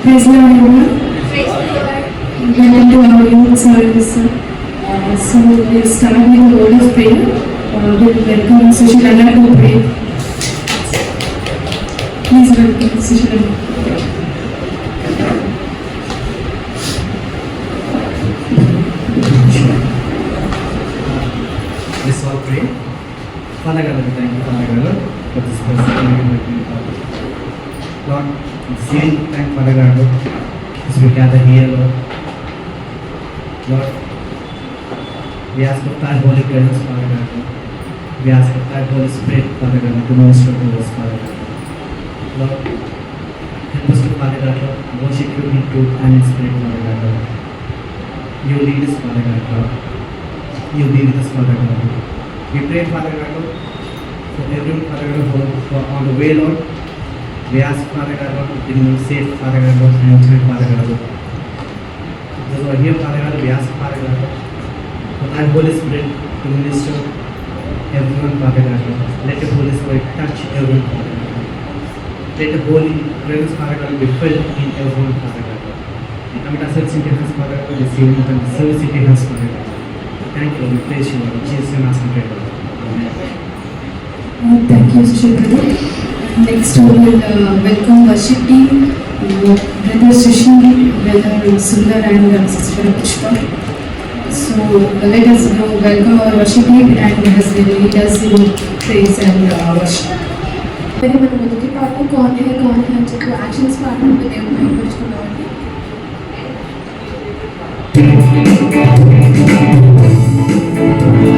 Praise the Lord, everyone. Welcome to our youth service. So we'll start with a word of prayer. We'll welcome Sister Anna to pray. Please welcome Sister Anna. Let's all pray. Father God, we thank you, Father God, for this person. Lord, it's really thank Father God as we gather here, Lord. Lord, we ask for thy holy presence, Father God. We ask for thy Holy Spirit, Father God, to minister to us, Father God. Lord, help us to, Father God, Lord, worship you in truth and in spirit, Father God, Lord. You lead us, Father God, Lord. You be with us, Father God. We pray, Father God, Lord, for everyone, Father God, who are on the way, Lord. We ask, Father God, Lord, to bring them safe, Father God, Lord, and ultimate, Father God, Lord. Those who are here, Father God, we ask, Father God, Lord, for thy Holy Spirit to minister everyone, Father God, Lord. Let the Holy Spirit touch everyone, Father God, Lord. Let the Holy presence, Father God, be filled in everyone, Father God, Lord. We commit ourselves into your hands, Father God, this evening, and the service into your hands, Father God. Thank you, Lord. We praise you, Lord. In Jesus' name, I ask and pray, Lord. Amen. Thank you, Sister Brother. Next, we will welcome worship team, Brother Sushi, Brother Sundar, and Sister Pushpa. So let us now welcome our worship team and as they lead us in praise and worship. మరి మన మొదటి పాట కౌన్ హే అని చెప్పి actions పాడుకుంటూ దేవుని మహిమపరుచుకున్నామండి. Thank you.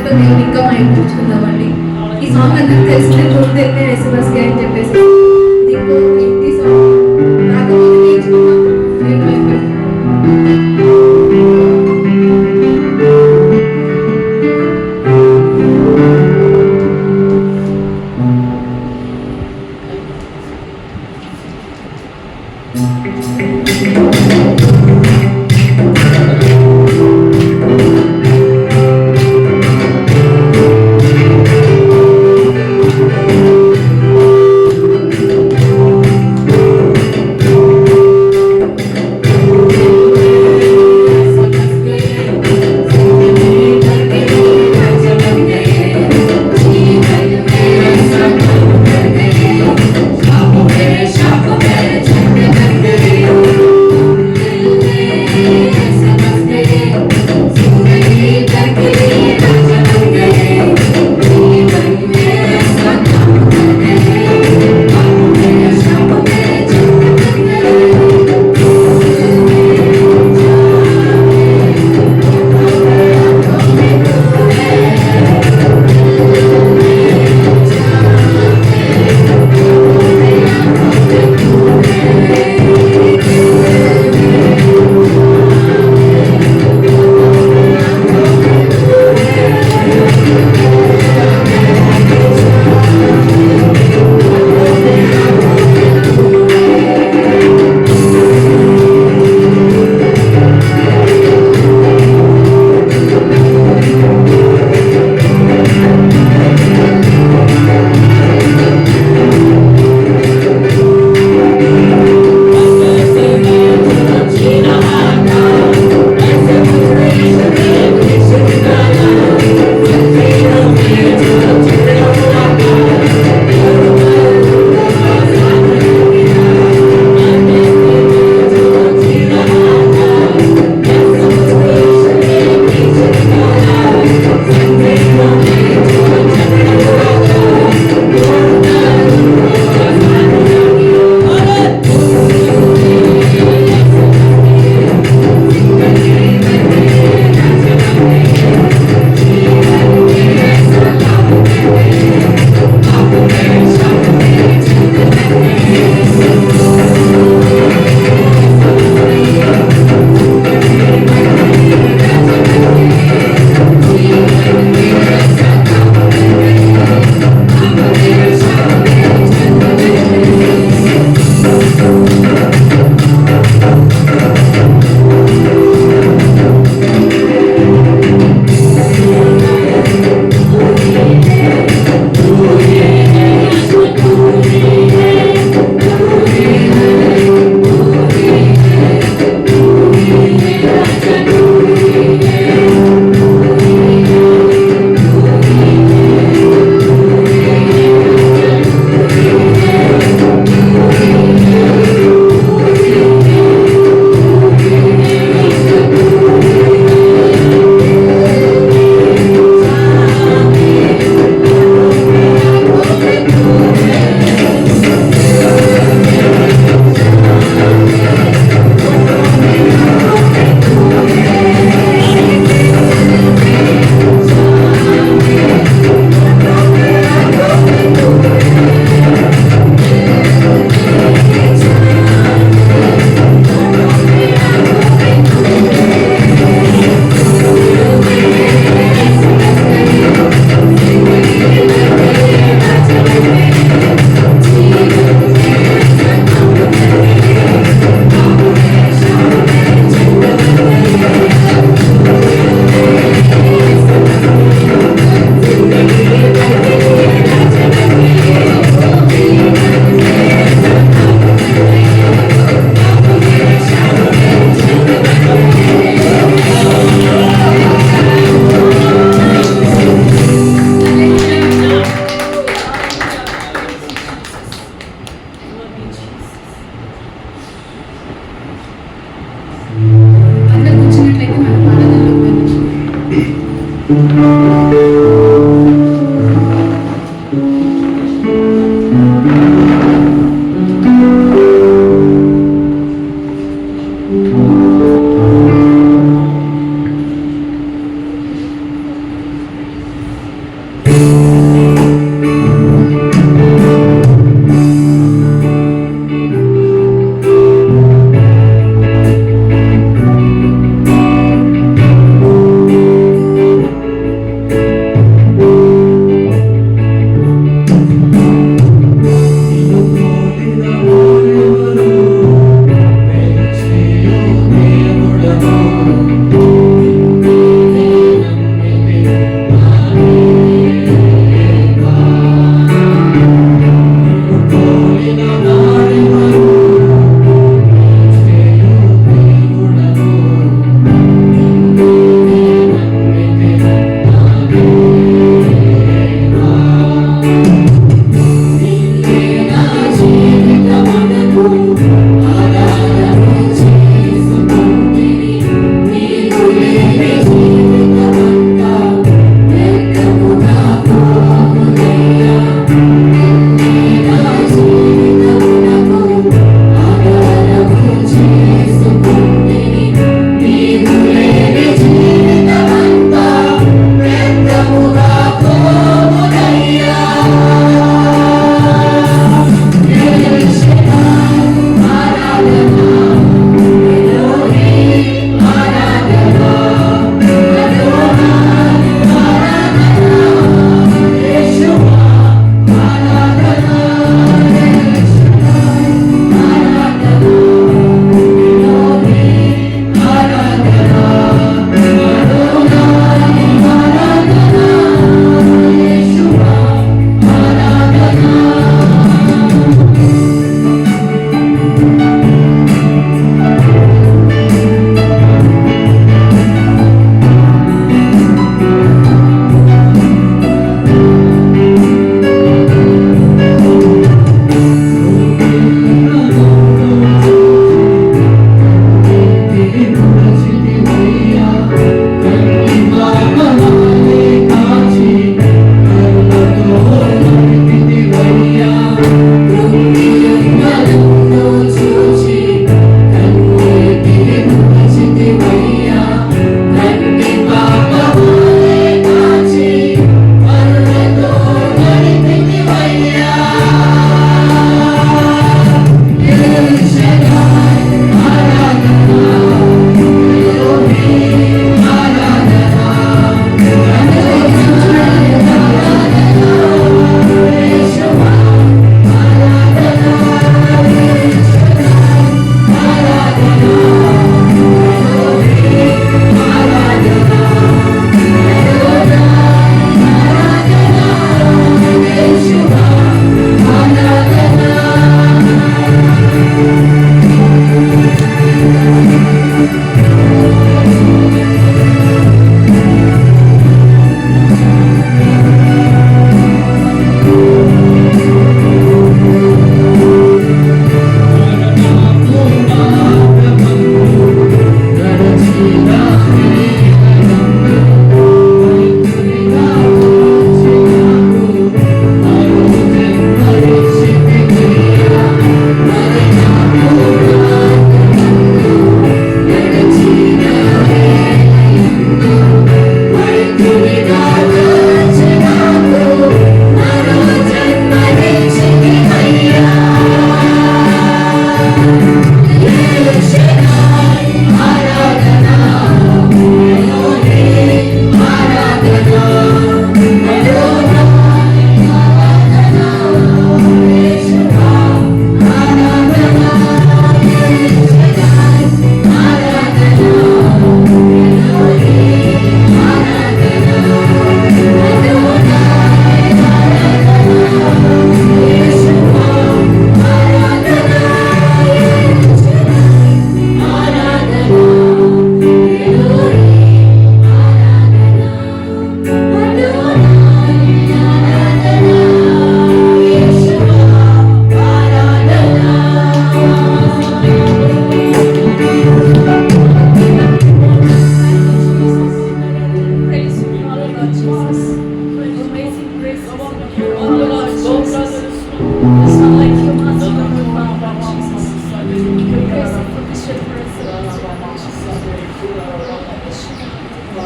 పాటతో దేవుని ఇంకా మైంపించుకుందామండి. ఈ సాంగ్ అందరికి తెలిసిందే, చూస్తే ఎస్ఎంఎస్ గా అని చెప్పేసి ఇది ఇంకో హిందీ సాంగ్ రాకపోతే నేర్చుకున్నాం నేను అయిపోయింది.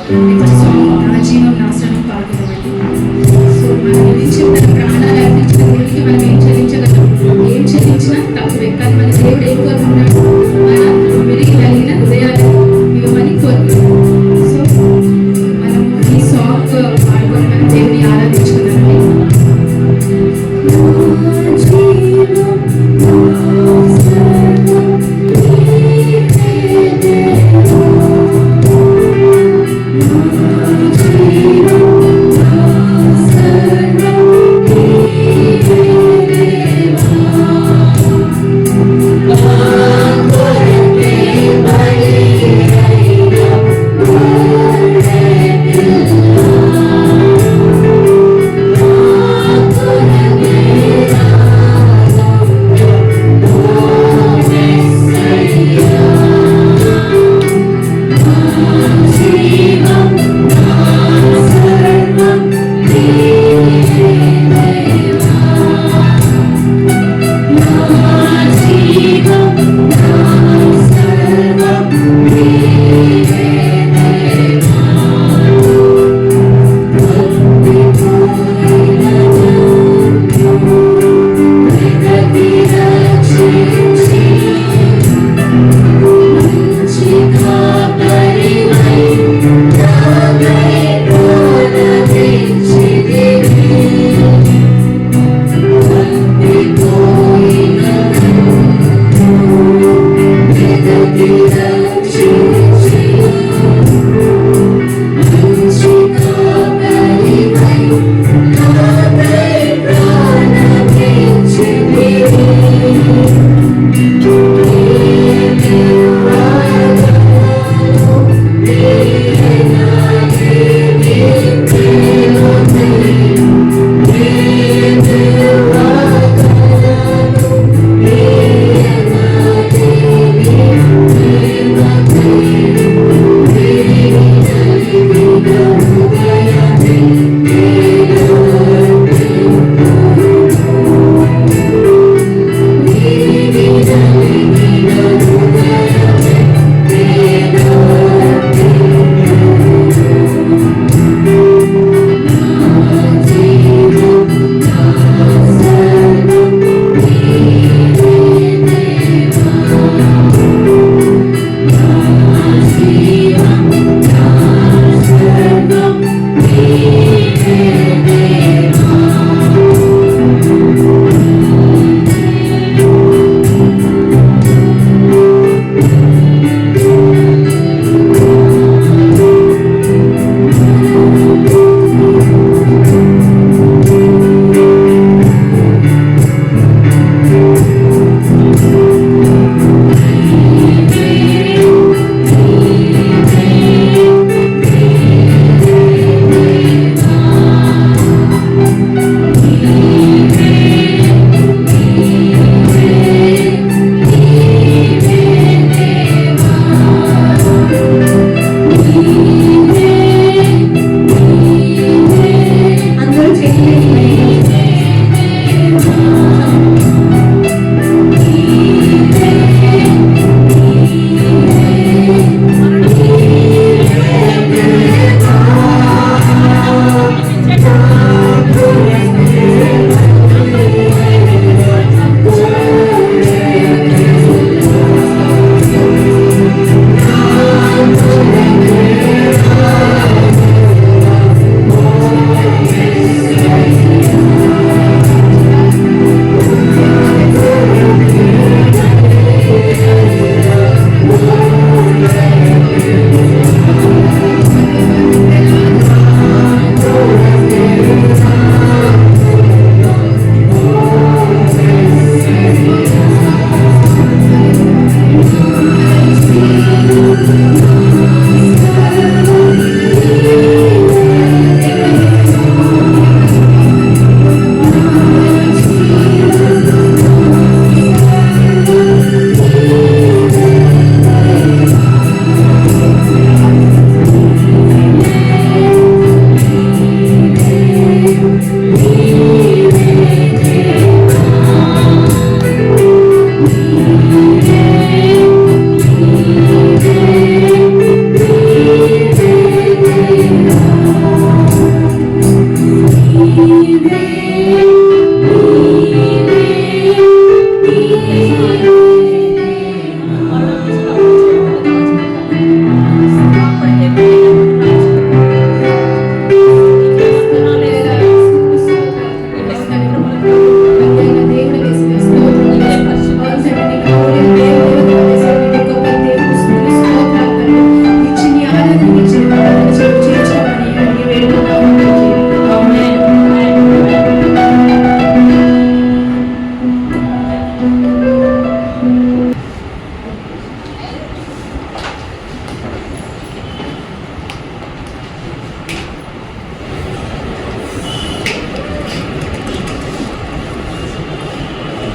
నెక్స్ట్ సాంగ్ నా జీవం నాశనం పాడుకున్నామండి. సో మనం గురించి మన ప్రాణాలు అర్పించిన దేవుడికి మనం ఏం చెల్లించగలం? ఏం చెల్లించినా తక్కువే. కానీ మన దేవుడు ఏం కోరుకుంటాడు? మన విరిగి కలిగిన హృదయాలు ఇవ్వమని కోరుకుంటాడు. సో మనం ఈ సాంగ్ పాడుకొని మన దేవుని ఆరాధించుకున్నామండి. నా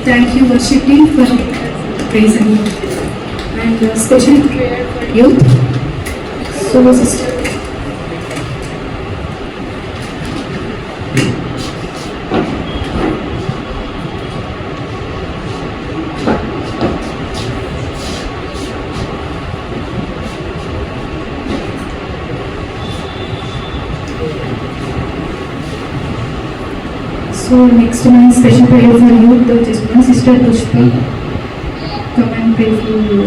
Thank you, worship team, for praise and special prayer for youth. So, sister. So next one, special prayer for youth, just one sister Pushpa. Come and pray for you.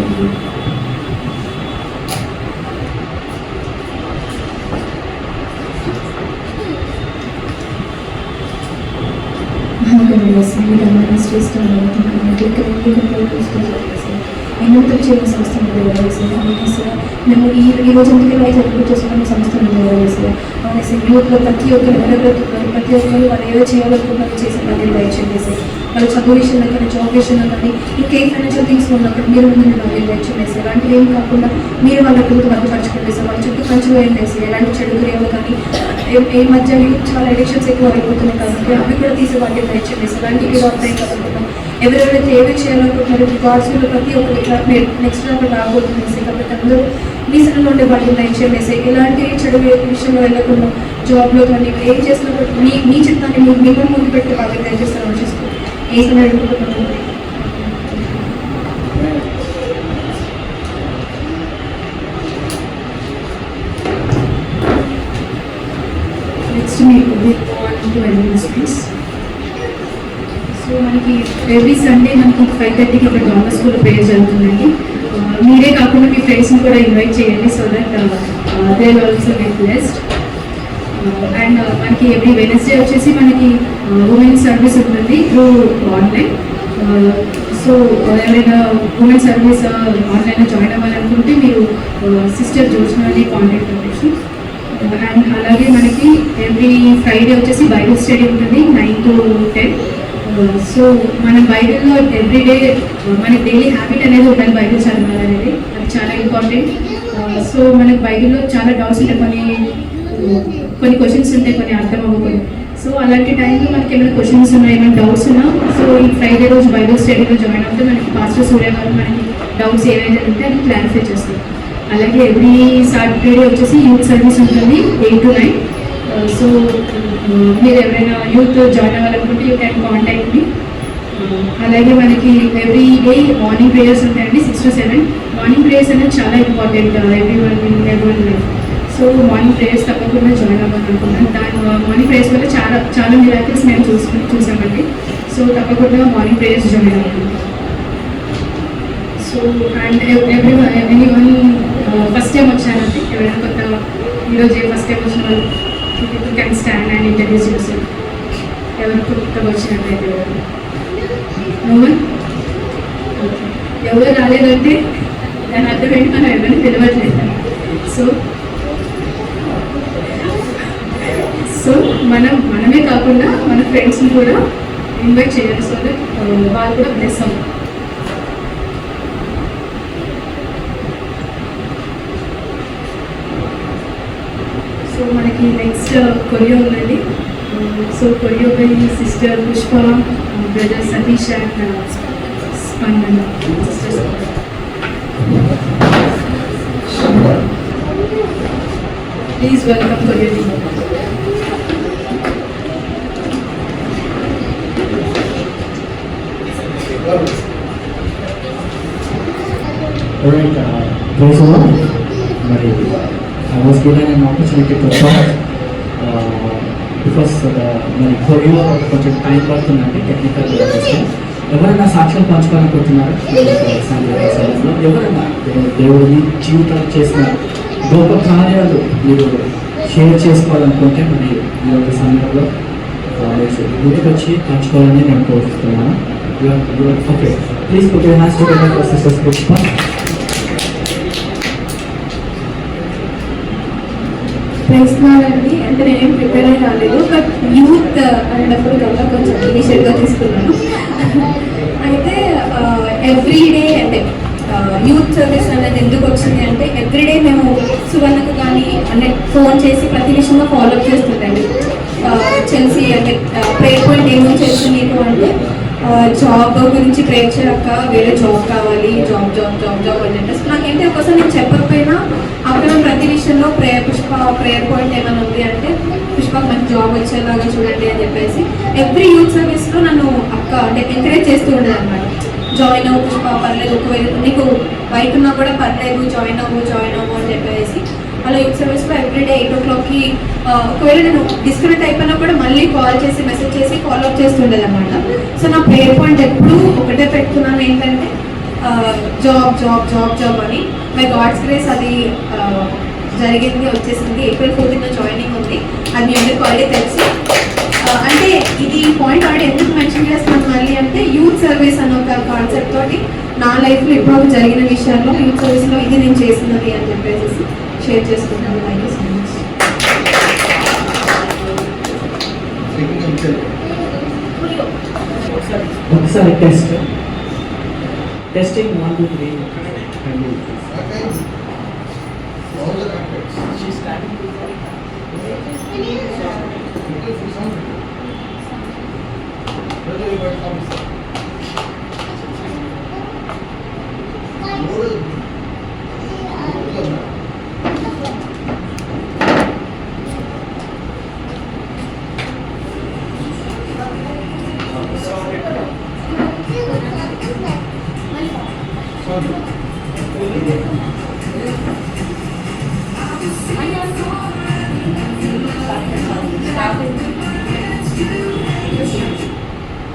ఎన్నో చేయని సంస్థ మేము ఈ రోజు ఎందుకు ఇలా జరుపు చేసుకునే సంస్థ అనేసి యూత్లో ప్రతి ఒక్కరు ఎవరెవరుతున్నారు ప్రతి ఒక్కరు వాళ్ళు ఏదో చేయాలనుకున్నారు చేసే పని దయచేసి వాళ్ళు చదువు విషయంలో కానీ జాబ్ విషయంలో కానీ ఇంకేం ఫైనాన్షియల్ థింగ్స్ ఉన్నప్పుడు మీరు ముందు వాళ్ళు దయచేసి అలాంటివి ఏం కాకుండా మీరు వాళ్ళ యూత్ భద్రపరచుకునేసి వాళ్ళ చుట్టూ కంచులు వేసి ఎలాంటి చెడు క్రియలు కానీ ఈ మధ్య యూత్ చాలా ఎడిక్షన్స్ ఎక్కువ అయిపోతున్నాయి కాబట్టి అవి కూడా తీసి వాటిని దయచేసి అలాంటివి వస్తాయి కాకుండా ఎవరెవరైతే ఏవి చేయాలనుకుంటున్నారు గాడ్స్లో ప్రతి ఒక్కరు ఇట్లా నెక్స్ట్ లెవెల్ రాబోతుంది కాబట్టి అందరూ మీ సన్నిలో ఉండే వాటిని దయచేసి ఎలాంటి చెడు విషయంలో వెళ్ళకుండా జాబ్లో కానీ ఏం చేస్తున్నప్పుడు మీ చిత్తాన్ని మిమ్మల్ని ముందు పెట్టి వాళ్ళకి దయచేస్తారని చేసుకోండి ఏ సమయం అనుకుంటున్నాను. నెక్స్ట్ మీకు మినిస్ట్రీస్. సో మనకి ఎవ్రీ సండే మనకి 5:30కి ఇక్కడ గవర్నమెంట్ స్కూల్లో ప్రేయర్ జరుగుతుందండి. మీరే కాకుండా మీ ఫ్రెండ్స్ని కూడా ఇన్వైట్ చేయండి so that they will also get blessed. And మనకి ఎవ్రీ వెనస్డే వచ్చేసి మనకి ఉమెన్స్ సర్వీస్ ఉంటుంది త్రూ ఆన్లైన్. సో ఎవరైనా ఉమెన్ సర్వీస్ ఆన్లైన్లో జాయిన్ అవ్వాలనుకుంటే మీరు సిస్టర్ జోష్నాని కాంటాక్ట్ అవ్వచ్చు. అండ్ అలాగే మనకి ఎవ్రీ ఫ్రైడే వచ్చేసి బైబిల్ స్టడీ ఉంటుంది 9 to 10. సో మనం బైబిల్లో ఎవ్రీడే మన డైలీ హ్యాబిట్ అనేది ఉండాలి బైబిల్ చదవాలి అనేది, అది చాలా ఇంపార్టెంట్. సో మనకి బైబిల్లో చాలా డౌట్స్ ఉంటాయి, కొన్ని క్వశ్చన్స్ ఉంటాయి, కొన్ని అర్థం అవ్వకుండా. సో అలాంటి టైంలో మనకి ఏమైనా క్వశ్చన్స్ ఉన్నా ఏమైనా డౌట్స్ ఉన్నా సో ఈ ఫ్రైడే రోజు బైబిల్ స్టడీలో జాయిన్ అవుతే మనకి పాస్టర్ సూర్య గారు మనకి డౌట్స్ ఏవైతే ఉంటే అది క్లారిఫై చేస్తారు. అలాగే ఎవ్రీ సాటర్డే వచ్చేసి యూత్ సర్వీస్ ఉంటుంది 8 to 9. సో మీరు ఎవరైనా యూత్ జాయిన్ అవ్వాలనుకుంటే యూ క్యాన్ కాంటాక్ట్ మీ. అలాగే మనకి ఎవ్రీ డే మార్నింగ్ ప్రేయర్స్ ఉంటాయండి 6 to 7. మార్నింగ్ ప్రేయర్స్ అనేది చాలా important everyone life. So morning prayers తప్పకుండా జాయిన్ అవ్వాలనుకుంటున్నాను. దాని మార్నింగ్ ప్రేయర్స్ వల్ల చాలా మిరాకిల్స్ మేము చూసామండి. సో తప్పకుండా మార్నింగ్ ప్రేయర్స్ జాయిన్ అవ్వాలి. So and anyone first time వచ్చానండి, ఎవరైనా కొత్త ఈరోజు ఫస్ట్ టైం వచ్చిన వాళ్ళు క్యాన్ స్టాండ్ అండ్ ఇంటర్వ్యూస్ యూర్సెల్ఫ్. ఎవరు కొత్తగా వచ్చినట్టయితే ఎవరు రాలేదంటే దాని అర్థం ఏంటి మనం ఎవరైనా తెలియట్లేదు. సో మనమే కాకుండా మన ఫ్రెండ్స్ని కూడా ఇన్వైట్ చేయాలి సో దట్ వాళ్ళు కూడా బ్లెస్ అవ్వాలి. సో మనకి నెక్స్ట్ కొరియో ఉందండి. So choreo by sister Pushpa, brother Satish and Spandana sisters. Please welcome choreo team. Praise the Lord. మరి I was given an opportunity to talk because మరి కొరియో కొంచెం టైం పడుతుందండి టెక్నికల్ సిస్టమ్. ఎవరైనా సాక్ష్యం పంచుకోవాలనుకుంటున్నారు సమయంలో, ఎవరైనా దేవుడిని జీవితాలు చేసిన గొప్ప కార్యాలు మీరు షేర్ చేసుకోవాలనుకుంటే మరి ఈ యొక్క సమయంలో ముందుకు వచ్చి పంచుకోవాలని నేను కోరుతున్నాను. Okay, please put your hands together for Sister Pushpa. ప్రశ్నలండి అంటే నేనేం ప్రిపేర్ అయి రాలేదు, బట్ యూత్ అనేటప్పుడు కనుక కొంచెం ఇనిషియల్గా తీసుకున్నాను. అయితే ఎవ్రీడే అంటే యూత్ సర్వీస్ అనేది ఎందుకు వచ్చింది అంటే ఎవ్రీడే మేము సువర్ణకు కానీ అంటే ఫోన్ చేసి ప్రతి విషయంలో ఫాలోఅప్ చేస్తుందండి. చెల్సి అంటే ప్రేయర్ పాయింట్ ఏమేమి చేస్తుంది నీకు అంటే జాబ్ గురించి ప్రేర్ చేయక వేరే జాబ్ కావాలి, జాబ్ జాబ్ జాబ్ జాబ్ అని చెప్పేసి నాకేంటి ఒకసారి నేను చెప్పకపోయినా అక్కడ ప్రతి విషయంలో ప్రేయర్ పాయింట్ ఏమైనా ఉంది అంటే పుష్పకు మంచి జాబ్ వచ్చేలాగా చూడండి అని చెప్పేసి ఎవ్రీ యూత్ సర్వీస్లో నన్ను అక్క అంటే ఎంకరేజ్ చేస్తూ ఉండేది అనమాట. జాయిన్ అవ్వు పుష్ప, పర్లేదు, ఒకవేళ నీకు బయట ఉన్నా కూడా పర్లేదు, జాయిన్ అవ్వు అని చెప్పేసి అలా యూత్ సర్వీస్లో ఎవ్రీడే 8 o'clockకి ఒకవేళ నేను డిస్కనెక్ట్ అయిపోయినా కూడా మళ్ళీ కాల్ చేసి మెసేజ్ చేసి ఫాలోఅప్ చేస్తుండేది అనమాట. సో నా ప్రేయర్ పాయింట్ ఎప్పుడు ఒకటే పెట్టుకున్నాను ఏంటంటే జాబ్ జాబ్ జాబ్ జాబ్ అని. బై గాడ్స్ గ్రేస్ అది జరిగింది, వచ్చేసింది. April 14th జాయినింగ్ ఉంది. అది మీ అందరికీ ఆల్రెడీ తెలుసు. అంటే ఇది పాయింట్ ఆల్రెడీ ఎందుకు మెన్షన్ చేస్తున్నాను మళ్ళీ అంటే యూత్ సర్వీస్ అనే ఒక కాన్సెప్ట్ తోటి నా లైఫ్లో ఇప్పుడు జరిగిన విషయాల్లో యూత్ సర్వీస్లో ఇది నేను చేస్తున్నది అని చెప్పేసి షేర్ చేసుకుంటాను. Thank you so much. ఒకసారి testing 1 2 3.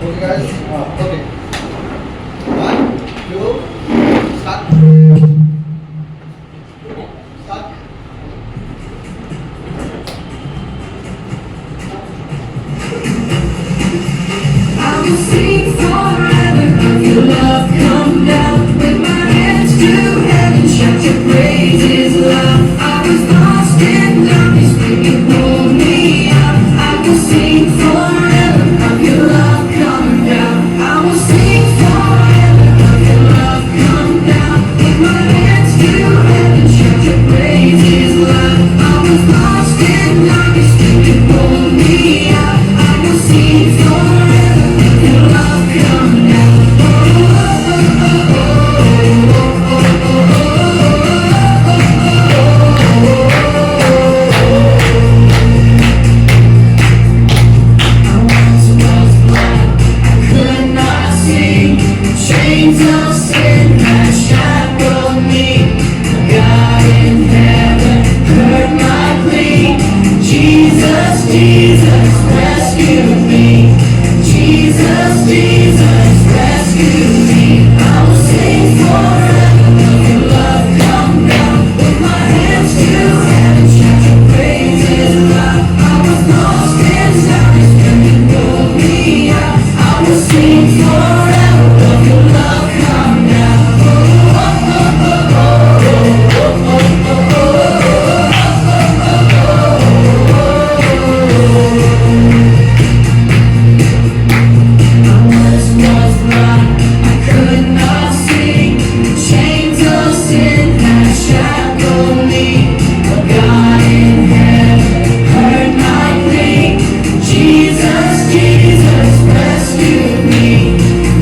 Okay guys, okay. 1, 2, start. Start. I will sing forever of your love come down. With my hands to heaven, shout your praises loud. I was lost in darkness, but you pulled me out. I will sing forever of your love come down. I will sing forever of your love come down. With my hands to heaven, shout your praises loud. I was lost in darkness, but you pulled me out. I will sing forever of your love come down. I once was blind, I could not see. Chains of sin had shackled me. God in heaven heard my plea. Jesus, Jesus, rescue me. Jesus, Jesus, rescue me. I will sing forever of your love come down. With my hands to heaven, shout your praises loud. I was lost in darkness, but you pulled me out. I will sing forever of your love come down. I was blind, I could not see. Chains of sin had shackled me. But God in heaven heard my plea. Jesus, Jesus, rescue me.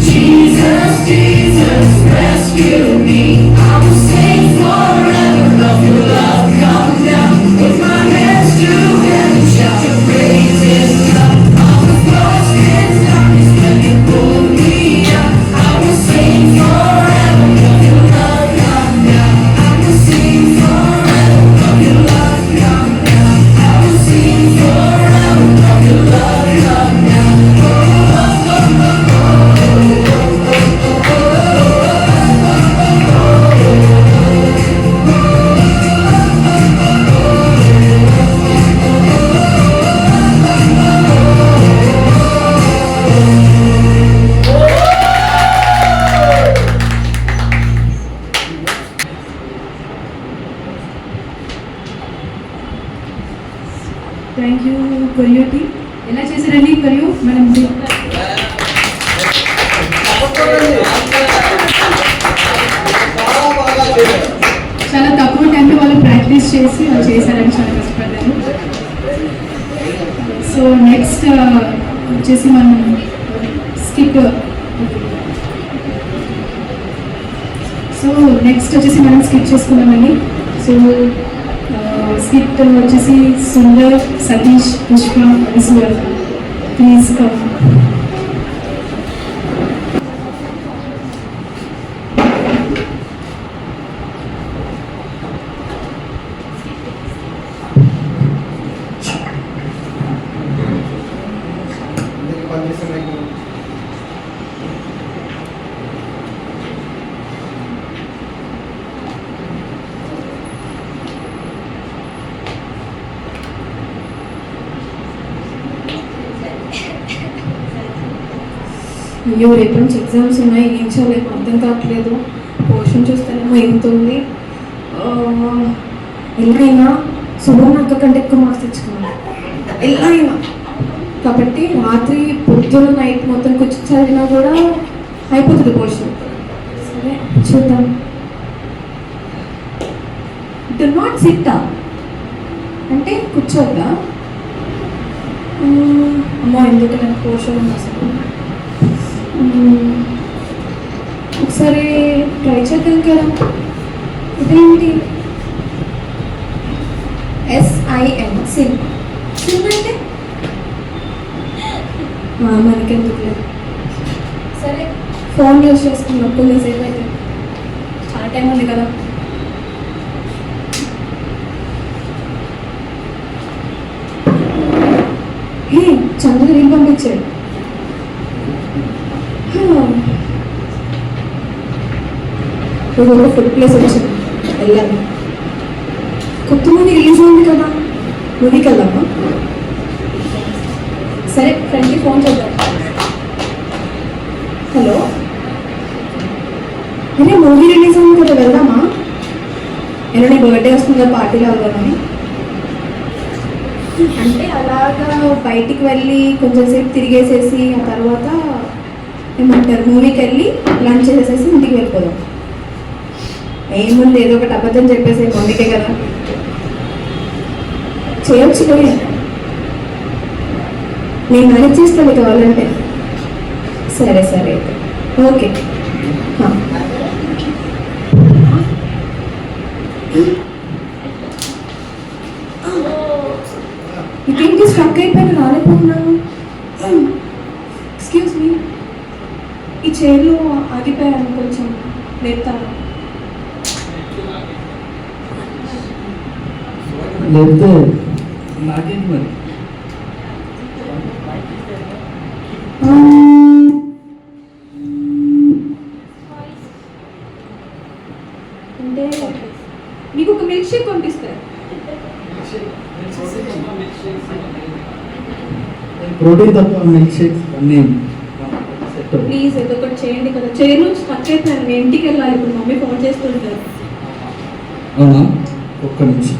Jesus, Jesus, rescue me. I will sing forever of your love come down. With my hands to heaven, shout your praises loud. I was lost in darkness, but you pulled me out. I will sing forever of your love come down. I will sing forever of your love come down. I will sing forever of your love come down. Thank you choreo team. ఎలా చేశారండి choreo? మనం చాలా తక్కువ టైంలో వాళ్ళు practice చేసి వాళ్ళు చేశారని చాలా కష్టపడ్డారు. సో నెక్స్ట్ వచ్చేసి మనం స్కిప్ సో నెక్స్ట్ వచ్చేసి మనం స్కిప్ చేసుకున్నామండి. సో స్కిప్ వచ్చేసి సుందర్, సతీష్, పుష్ప, విశ్వర్, ప్లీజ్ కమ్. అందరికీ పనిచేస్తున్నాయి. అయ్యో రేపు నుంచి ఎగ్జామ్స్ ఉన్నాయి, ఏం చేయలేము అర్థం కావట్లేదు. పోర్షన్ చూస్తేనేమో ఎంత ఉంది. ఎలాగైనా సువర్ణ అక్క కంటే ఎక్కువ మార్క్స్ తెచ్చుకోవాలి ఎలాగైనా. కాబట్టి రాత్రి పొద్దున నైట్ మొత్తం కూర్చొని చదివినా కూడా అయిపోతుంది పోర్షన్. సరే చూద్దాం. డు నాట్ సిట్ అంటే కూర్చోద్దా? అమ్మో ఎందుకు నేను పోర్షన్ ఉంది అసలు. ఒకసారి ట్రై చేద్దాం కదా. ఇదేంటి SIN సిన్ సిన్ అంటే మనకెందుకు లేదు. సరే ఫోన్ యూజ్ చేసుకున్నాం కొద్దిసేపు అయితే, చాలా టైం ఉంది కదా. హే చంద్ర రీల్ పంపించాడు. ఫుడ్ ప్లేస్ వచ్చింది, వెళ్ళాలి. కొత్త మూవీ రిలీజ్ అయింది కదా, మూవీకి వెళ్దామా? సరే ఫ్రెండ్కి ఫోన్ చేద్దాం. హలో, అరే మూవీ రిలీజ్ అయింది కదా, వెళ్దామా? ఏమో నీ బర్త్డే వస్తుందా, పార్టీలో వెళ్దామని. అంటే అలాగా బయటికి వెళ్ళి కొంచెం సేపు తిరిగేసేసి ఆ తర్వాత ఏమంటారు మూవీకి వెళ్ళి లంచ్ చేసేసి ఇంటికి వెళ్ళిపోదాం. ఏముంది, ఏదో ఒకటి అబద్ధం చెప్పేసి అందుకే కదా. చేయొచ్చు కూడా, నేను మేనేజ్ చేస్తాను కావాలంటే. సరే సరే అయితే ఓకే. ఇదేంటి స్ట్రక్ అయిపోయిన రాలేకపోతున్నాను. ఎక్స్క్యూజ్ మీ, ఈ చైర్లో ఆగిపోయాను, కొంచెం లేపుతాను. లేకపోతే నాకేంటి మరి. అంటే మీకు ఒక మిల్క్ షేక్ పంపిస్తారు. ప్రోటీన్ తప్ప మిల్క్ షేక్స్ అన్నీ సెట్. ప్లీజ్ ఏదో ఒకటి చేయండి కదా. చైర్లో స్టక్ అయిపోయాను, నేను ఇంటికి వెళ్ళాలి. ఇప్పుడు మమ్మీ ఫోన్ చేస్తుంటారు. అవునా, ఒక్క నిమిషం.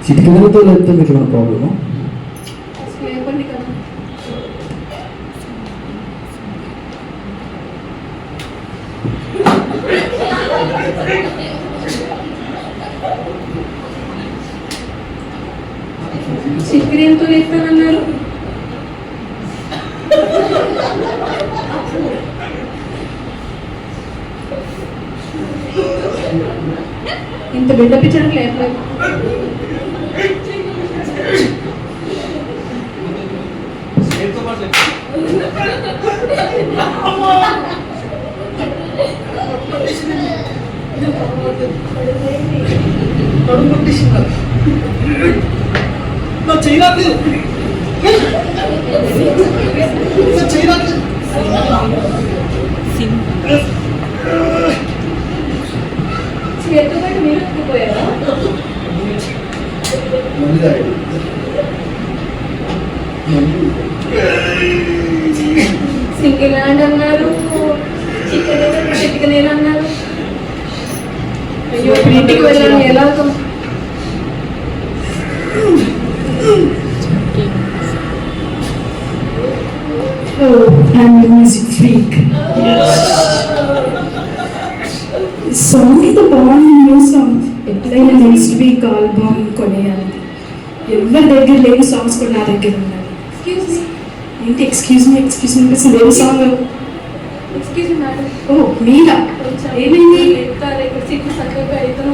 చిటికలతో లేకపోతే మీకు ఏమైనా ప్రాబ్లమా? లేపండి కదా. చిటికలతో లేస్తానన్నారు. ఇంత బిడ్డ పిచ్చడం లేదు. చేతితో పాటు మీరు పోయారా? సింగిల్ హ్యాండ్ అన్నారు, చికెన్ అన్నారు. అయ్యో ఇంటికి వెళ్ళాను ఎలాగో. Oh, I'm a music freak. Yes. Song is the born new song. ఎట్లయినా నెక్స్ట్ వీక్ ఆల్బమ్ కొనేయాలి. ఎవరి దగ్గర లేని సాంగ్స్ కూడా నా దగ్గర ఉన్నాయి. ఏంటి ఎక్స్క్యూజ్ మీ అనిపిస్తుంది? ఏం సాంగ్? ఎక్స్క్యూజ్ మీ మేడం, ఓ మీరా, ఏమైంది? ఇక్కడ సీట్లు చక్కగా ఇతను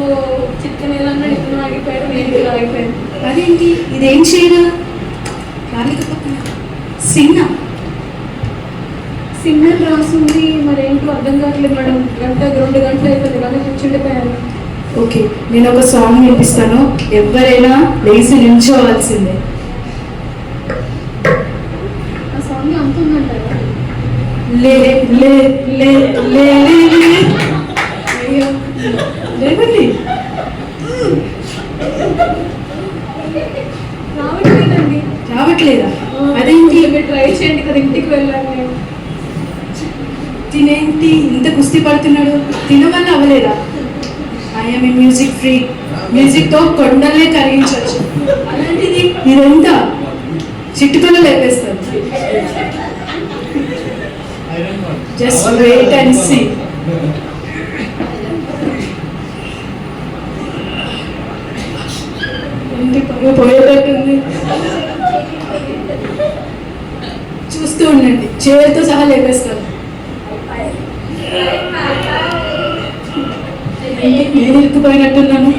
చికెన్ ఏదన్నా ఇతను ఆగిపోయాడు, నేను ఇక్కడ ఆగిపోయాను. అదేంటి ఇదేం చేయరా? సింగర్ సింగర్ రాస్తుంది, మరి ఏంటో అర్థం కావట్లేదు మేడం. 2 గంటలు అయిపోయింది కానీ కూర్చుండిపోయాను. ఓకే, నేను ఒక సాంగ్ వినిపిస్తాను, ఎవరైనా లేచి నిల్చోవాల్సిందే. ఆ సాంగ్ అంత ఉందంటారా? లే లే లే లే లే లే. అయ్యో లేవండి. రావట్లేదండి. రావట్లేదా? అదేంటి? మీరు ట్రై చేయండి కదా, ఇంటికి వెళ్ళాను నేను. తినేంటి ఇంత కుస్తీ పడుతున్నాడు? తినవల్ల అవ్వలేదా? I'm a music free. మ్యూజిక్తో కొండలే కరిగించవచ్చు. అలాంటిది ఇదంతా చిట్టుకలు లేపేస్తారు. Just wait and see. పోయేటట్టుంది. చూస్తూ ఉండండి, చేతితో సహా లేపేస్తారు. నేను ఇరుక్కుపోయినట్టున్నాను.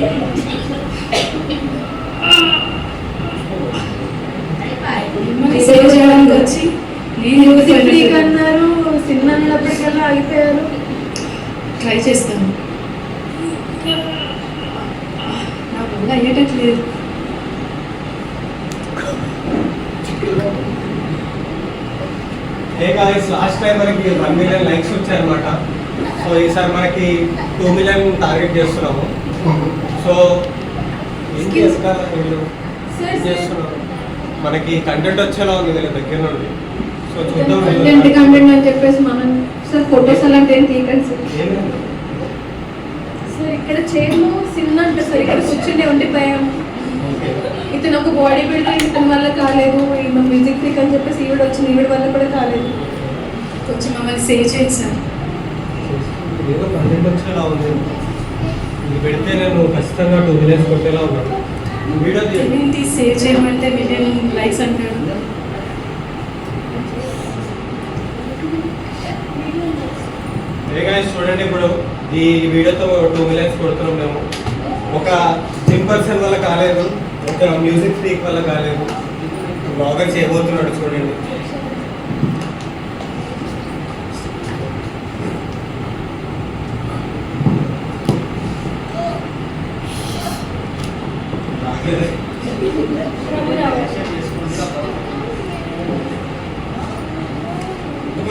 సేవ చేయడానికి వచ్చి నేను మ్యూజిక్ అన్నారు, సినిమా అన్నప్పటికల్లా ఆగిపోయారు. ట్రై చేస్తాను. నా వల్ల అయ్యేటట్లేదు. లాస్ట్ టైం మనకి 1 మిలియన్ లైక్స్ వచ్చాయన్నమాట. సో ఈసారి మనకి 2 మిలియన్ టార్గెట్ చేస్తున్నాము. సో ఏం చేస్తారు వీళ్ళు? ఏం చేస్తున్నారు? మనకి కంటెంట్ వచ్చేలా ఉంది వీళ్ళ దగ్గర నుండి. సో చూద్దాం. కంటెంట్ అని చెప్పేసి మనం సార్ ఫొటోస్ అలాంటి ఏం తీయకండి సార్. సార్ ఇక్కడ చైర్లో సిన్న అంటే సార్ ఇక్కడ కూర్చుండి ఉండిపోయాము. ఇతను ఒక బాడీ బిల్డర్, ఇతని వల్ల కాలేదు. ఈమె మ్యూజిక్ ఫ్రీక్ అని చెప్పేసి ఈవిడ వచ్చింది, ఈవిడ వల్ల కూడా కాలేదు. కొంచెం మమ్మల్ని సేవ్ చేశాను. ఏదో కంటెంట్ వచ్చేలా ఉంది. ఇది పెడితే నేను ఖచ్చితంగా 2 మిలియన్స్ కొట్టేలా ఉన్నాను. వీడియో ఏంటి సేవ్ చేయమంటే మిలియన్ లైక్స్ అంటాడు. చూడండి, ఇప్పుడు ఈ వీడియోతో 2 మిలియన్స్ కొడుతున్నాం మేము. ఒక జిమ్ పర్సన్ వల్ల కాలేదు, ఒక మ్యూజిక్ ఫ్రీక్ వల్ల కాలేదు. బ్లాగర్ చేయబోతున్నాడు చూడండి.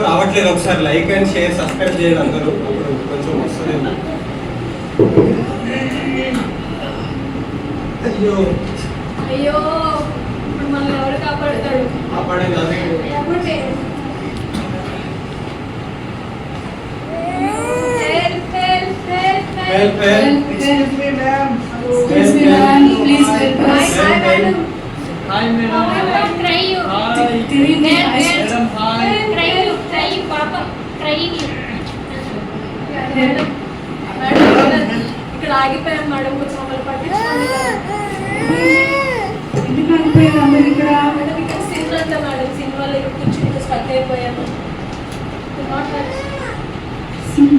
రావట్లేదు. ఒకసారి లైక్ అండ్ షేర్ సబ్స్క్రైబ్ చేయండి అందరూ. అప్పుడు కొంచెం వస్తుంది. అయ్యో అయ్యో, ఇప్పుడు మనల్ని ఎవరు కాపాడుతాడు? కాపాడండి. అదే Help, excuse me ma'am, please help us. Hi madam. Hi madam. Cry you. Madam, Cry you. Cry you, Papa. Crying you. Madam ఇక్కడ ఆగిపోయాం మేడం, కొంచెం మమ్మల్ని పట్టించుకోండి కదా. ఎందుకు ఆగిపోయారు అందరు ఇక్కడ? మేడం ఇక్కడ సిన్ అంట మేడం, సిన్ వల్ల ఇక్కడ కూర్చుని స్టక్ అయిపోయాము. Sin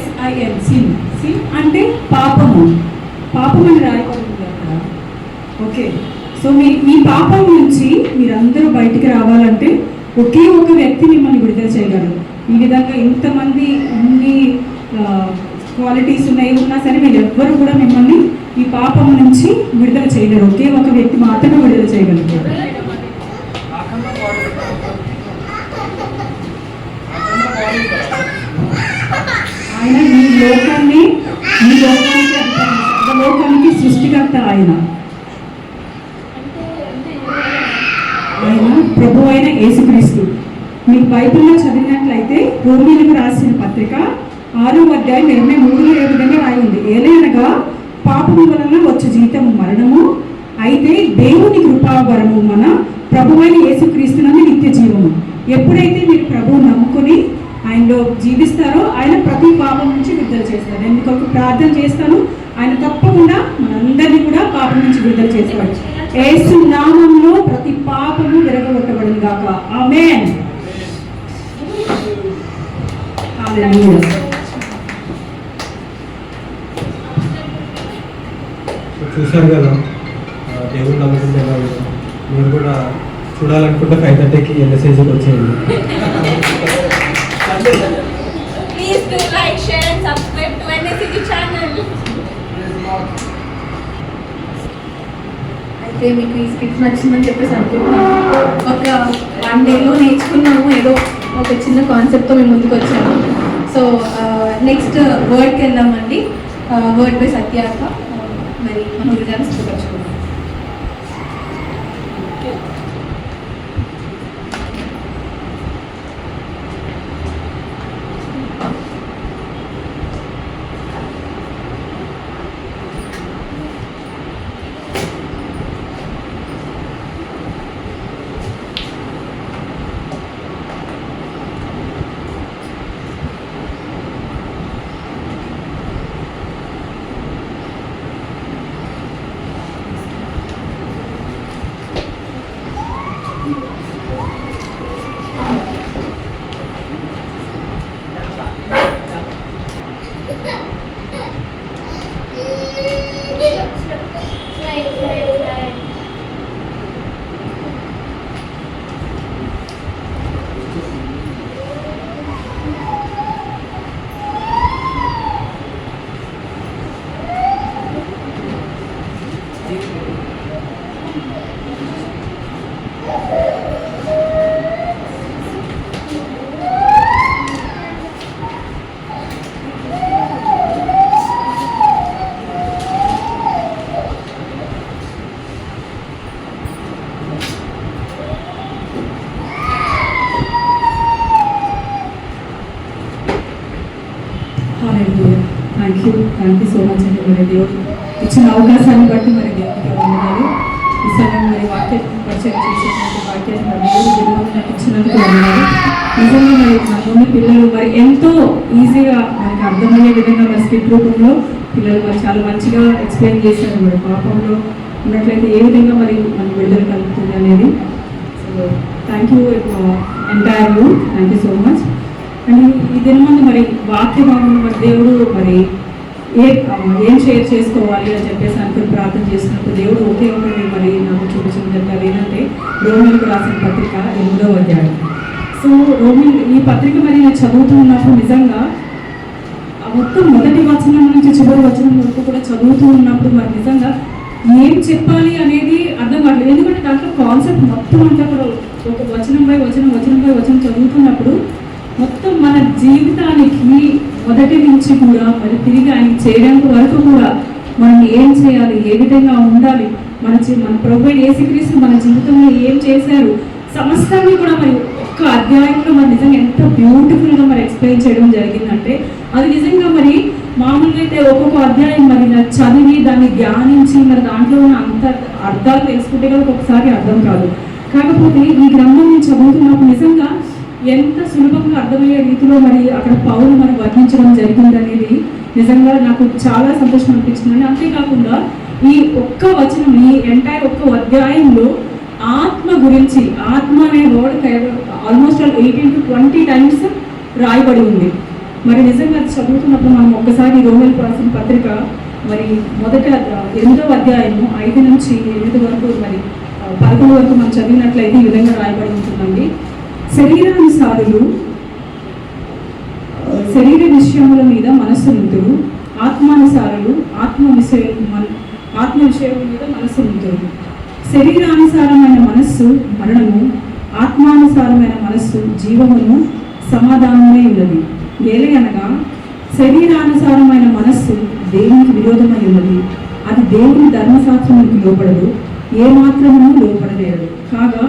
SIN sin. సిన్ అంటే పాపము. పాపం అని రాయబడుతుంది అక్కడ. ఓకే, సో మీ పాపం నుంచి మీరందరూ బయటికి రావాలంటే ఒకే ఒక వ్యక్తి మిమ్మల్ని విడుదల చేయగలరు. ఈ విధంగా ఇంతమంది అన్ని క్వాలిటీస్ ఉన్నా సరే మీరు ఎవ్వరు కూడా మిమ్మల్ని ఈ పాపం నుంచి విడుదల చేయలేరు. ఒకే ఒక వ్యక్తి మాత్రమే విడుదల చేయగలుగుతారు. ఆయన ఈ లోకానికి సృష్టికర్త. ఆయన ప్రభు అయిన యేసుక్రీస్తు. మీకు బైబిల్లో చదివినట్లయితే రోమీయులకు రాసిన పత్రిక 6వ అధ్యాయం 23 ఏ విధంగా రాయి ఉంది. ఏలైనగా పాపము వలన వచ్చే జీతము మరణము, అయితే దేవుని కృపావరము మన ప్రభువైన యేసుక్రీస్తునందు నిత్య జీవము. ఎప్పుడైతే మీరు ప్రభువు నమ్ముకొని ఆయనలో జీవిస్తారో ఆయన ప్రతి పాపం నుంచి విడుదల చేస్తారు. నేను మీకు ఒక ప్రార్థన చేస్తాను, ఆయన తప్పకుండా మనందరినీ కూడా పాపం నుంచి విడుదల చేసేవాడు. యేసు నామంలో ప్రతి పాపము విరగొట్టబడింది గాక. ఆమేన్. హల్లెలూయా. చూశారు కదా దేవుడు నమ్ముకుంటే మీరు కూడా చూడాలనుకుంటే 5:30కి ఎల్ఎస్ఐకి వచ్చేయండి. Please do like, share and subscribe to NSCG channel. అయితే మీకు ఈ స్క్రిప్ట్ నచ్చిందని చెప్పేసి అనుకుంటున్నాను. ఒక 1 డేలో నేర్చుకున్నాము, ఏదో ఒక చిన్న కాన్సెప్ట్తో మేము ముందుకు వచ్చాము. సో నెక్స్ట్ వర్డ్కి వెళ్దామండి. వర్డ్ బై సత్యాక మరి మన గురుగారు సిద్ధపరచుకున్నాం. థ్యాంక్ యూ సో మచ్ అండి. మరి దేవుడు ఇచ్చిన అవకాశాన్ని బట్టి మరి దేవుడికి వందనాలు. ఈ సమయం మరి పరిచయం చేసేటువంటి వాక్యాన్ని మరి దేవుడు జన్మకు నాకు ఇచ్చినందుకు వందనాలు. నిజంగా మరి మన పిల్లలు మరి ఎంతో ఈజీగా మనకి అర్థమయ్యే విధంగా మరి స్క్రిప్ట్ రూపంలో పిల్లలు మరి చాలా మంచిగా ఎక్స్ప్లెయిన్ చేశారు. మరి పాపంలో ఉన్నట్లయితే ఏ విధంగా మరి మనకు విడుదల కలుగుతుంది అనేది. So thank you entire you, thank you so much. And ఈ దినమందు మరి వాక్య భాగంలో మరి దేవుడు మరి ఏం షేర్ చేసుకోవాలి అని చెప్పేసి అనుకుని ప్రార్థన చేసినప్పుడు దేవుడు ఒకే ఒకటి మరి నాకు చూపించడం చెప్పారు. ఏంటంటే రోమిలకు రాసిన పత్రిక 8వ అధ్యాయం. సో ఈ పత్రిక మరి నేను చదువుతూ ఉన్నప్పుడు నిజంగా మొత్తం మొదటి వచనం నుంచి చివరి వచనం వరకు కూడా చదువుతూ ఉన్నప్పుడు మరి నిజంగా ఏం చెప్పాలి అనేది అర్థం కావట్లేదు. ఎందుకంటే దాంట్లో కాన్సెప్ట్ మొత్తం అంతా కూడా ఒక వచనం బై వచనం చదువుతున్నప్పుడు మొత్తం మన జీవితానికి మొదటి నుంచి కూడా మరి తిరిగి ఆయన చేయడానికి వరకు కూడా మనం ఏం చేయాలి, ఏ విధంగా ఉండాలి, మన ప్రభువైన యేసుక్రీస్తు మన జీవితంలో ఏం చేశారు సమస్తాన్ని కూడా మరి ఒక్క అధ్యాయంలో మరి నిజంగా ఎంత బ్యూటిఫుల్గా మరి ఎక్స్ప్లెయిన్ చేయడం జరిగిందంటే అది నిజంగా మరి మామూలుగా అయితే ఒక్కొక్క అధ్యాయం మరి చదివి దాన్ని ధ్యానించి మరి దాంట్లో ఉన్న అంత అర్థాలు తెలుసుకుంటే కూడా ఒక్కొక్కసారి అర్థం కాదు. కాకపోతే ఈ గ్రంథాన్ని చదువుతున్నప్పుడు నిజంగా ఎంత సులభంగా అర్థమయ్యే రీతిలో మరి అక్కడ పౌలు మరి వర్ణించడం జరిగింది అనేది నిజంగా నాకు చాలా సంతోషం అనిపించింది. అంతేకాకుండా ఈ ఒక్క వచనం ఈ ఎంటైర్ ఒక్క అధ్యాయంలో ఆత్మ గురించి, ఆత్మ అనే వర్డ్ ఆల్మోస్ట్ 18 to 20 టైమ్స్ రాయబడి ఉంది. మరి నిజంగా చదువుతున్నప్పుడు మనం ఒక్కసారి రోమిలకు రాసిన పత్రిక మరి మొదట 8వ అధ్యాయము 5 నుంచి 8 వరకు మరి 11 వరకు మనం చదివినట్లయితే ఈ విధంగా రాయబడి ఉంటుందండి. శరీర విషయముల మీద మనస్సు నింతురు, ఆత్మానుసారులు ఆత్మ విషయముల మీద మనస్సు నింతురు. శరీరానుసారమైన మనస్సు మరణము, ఆత్మానుసారమైన మనస్సు జీవమును సమాధానమై ఉన్నది. ఏలయనగా శరీరానుసారమైన మనస్సు దేవునికి విరోధమై ఉన్నది, అది దేవుని ధర్మశాస్త్రములకు లోపడదు, ఏమాత్రమును లోపడలేరు. కాగా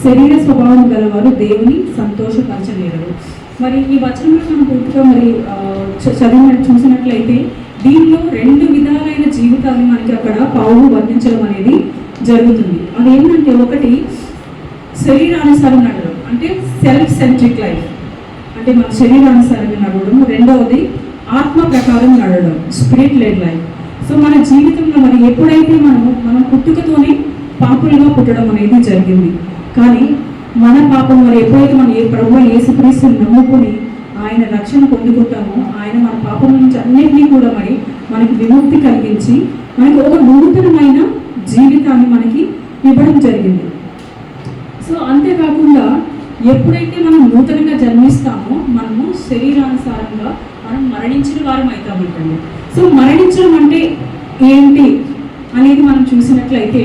శరీర స్వభావం గలవారు దేవుని సంతోషపరచలేరు. మరి ఈ వచనంలో మనం పూర్తిగా మరి చూసినట్లయితే దీనిలో 2 విధాలైన జీవితాలు మనకి అక్కడ పౌలు వర్ణించడం అనేది జరుగుతుంది. అదేంటంటే ఒకటి శరీరానుసారం నడవడం, అంటే సెల్ఫ్ సెంట్రిక్ లైఫ్, అంటే మన శరీరానుసారంగా నడవడం. రెండవది ఆత్మ ప్రకారం నడవడం, స్పిరిట్ లెడ్ లైఫ్. సో మన జీవితంలో మరి ఎప్పుడైతే మనం పుట్టుకతోనే పాపులుగా పుట్టడం అనేది జరిగింది, కానీ మన పాపం మరి ఎప్పుడైతే మనం ప్రభువు యేసుక్రీస్తుని నమ్ముకుని ఆయన రక్షణ పొందుకుంటామో ఆయన మన పాపం నుంచి అన్నింటినీ కూడా మరి మనకి విముక్తి కలిగించి మనకి ఒక నూతనమైన జీవితాన్ని మనకి ఇవ్వడం జరిగింది. సో అంతేకాకుండా ఎప్పుడైతే మనం నూతనంగా జన్మిస్తామో మనము శరీరానుసారంగా మనం మరణించిన వారం అవుతామంటండి. సో మరణించడం అంటే ఏంటి అనేది మనం చూసినట్లయితే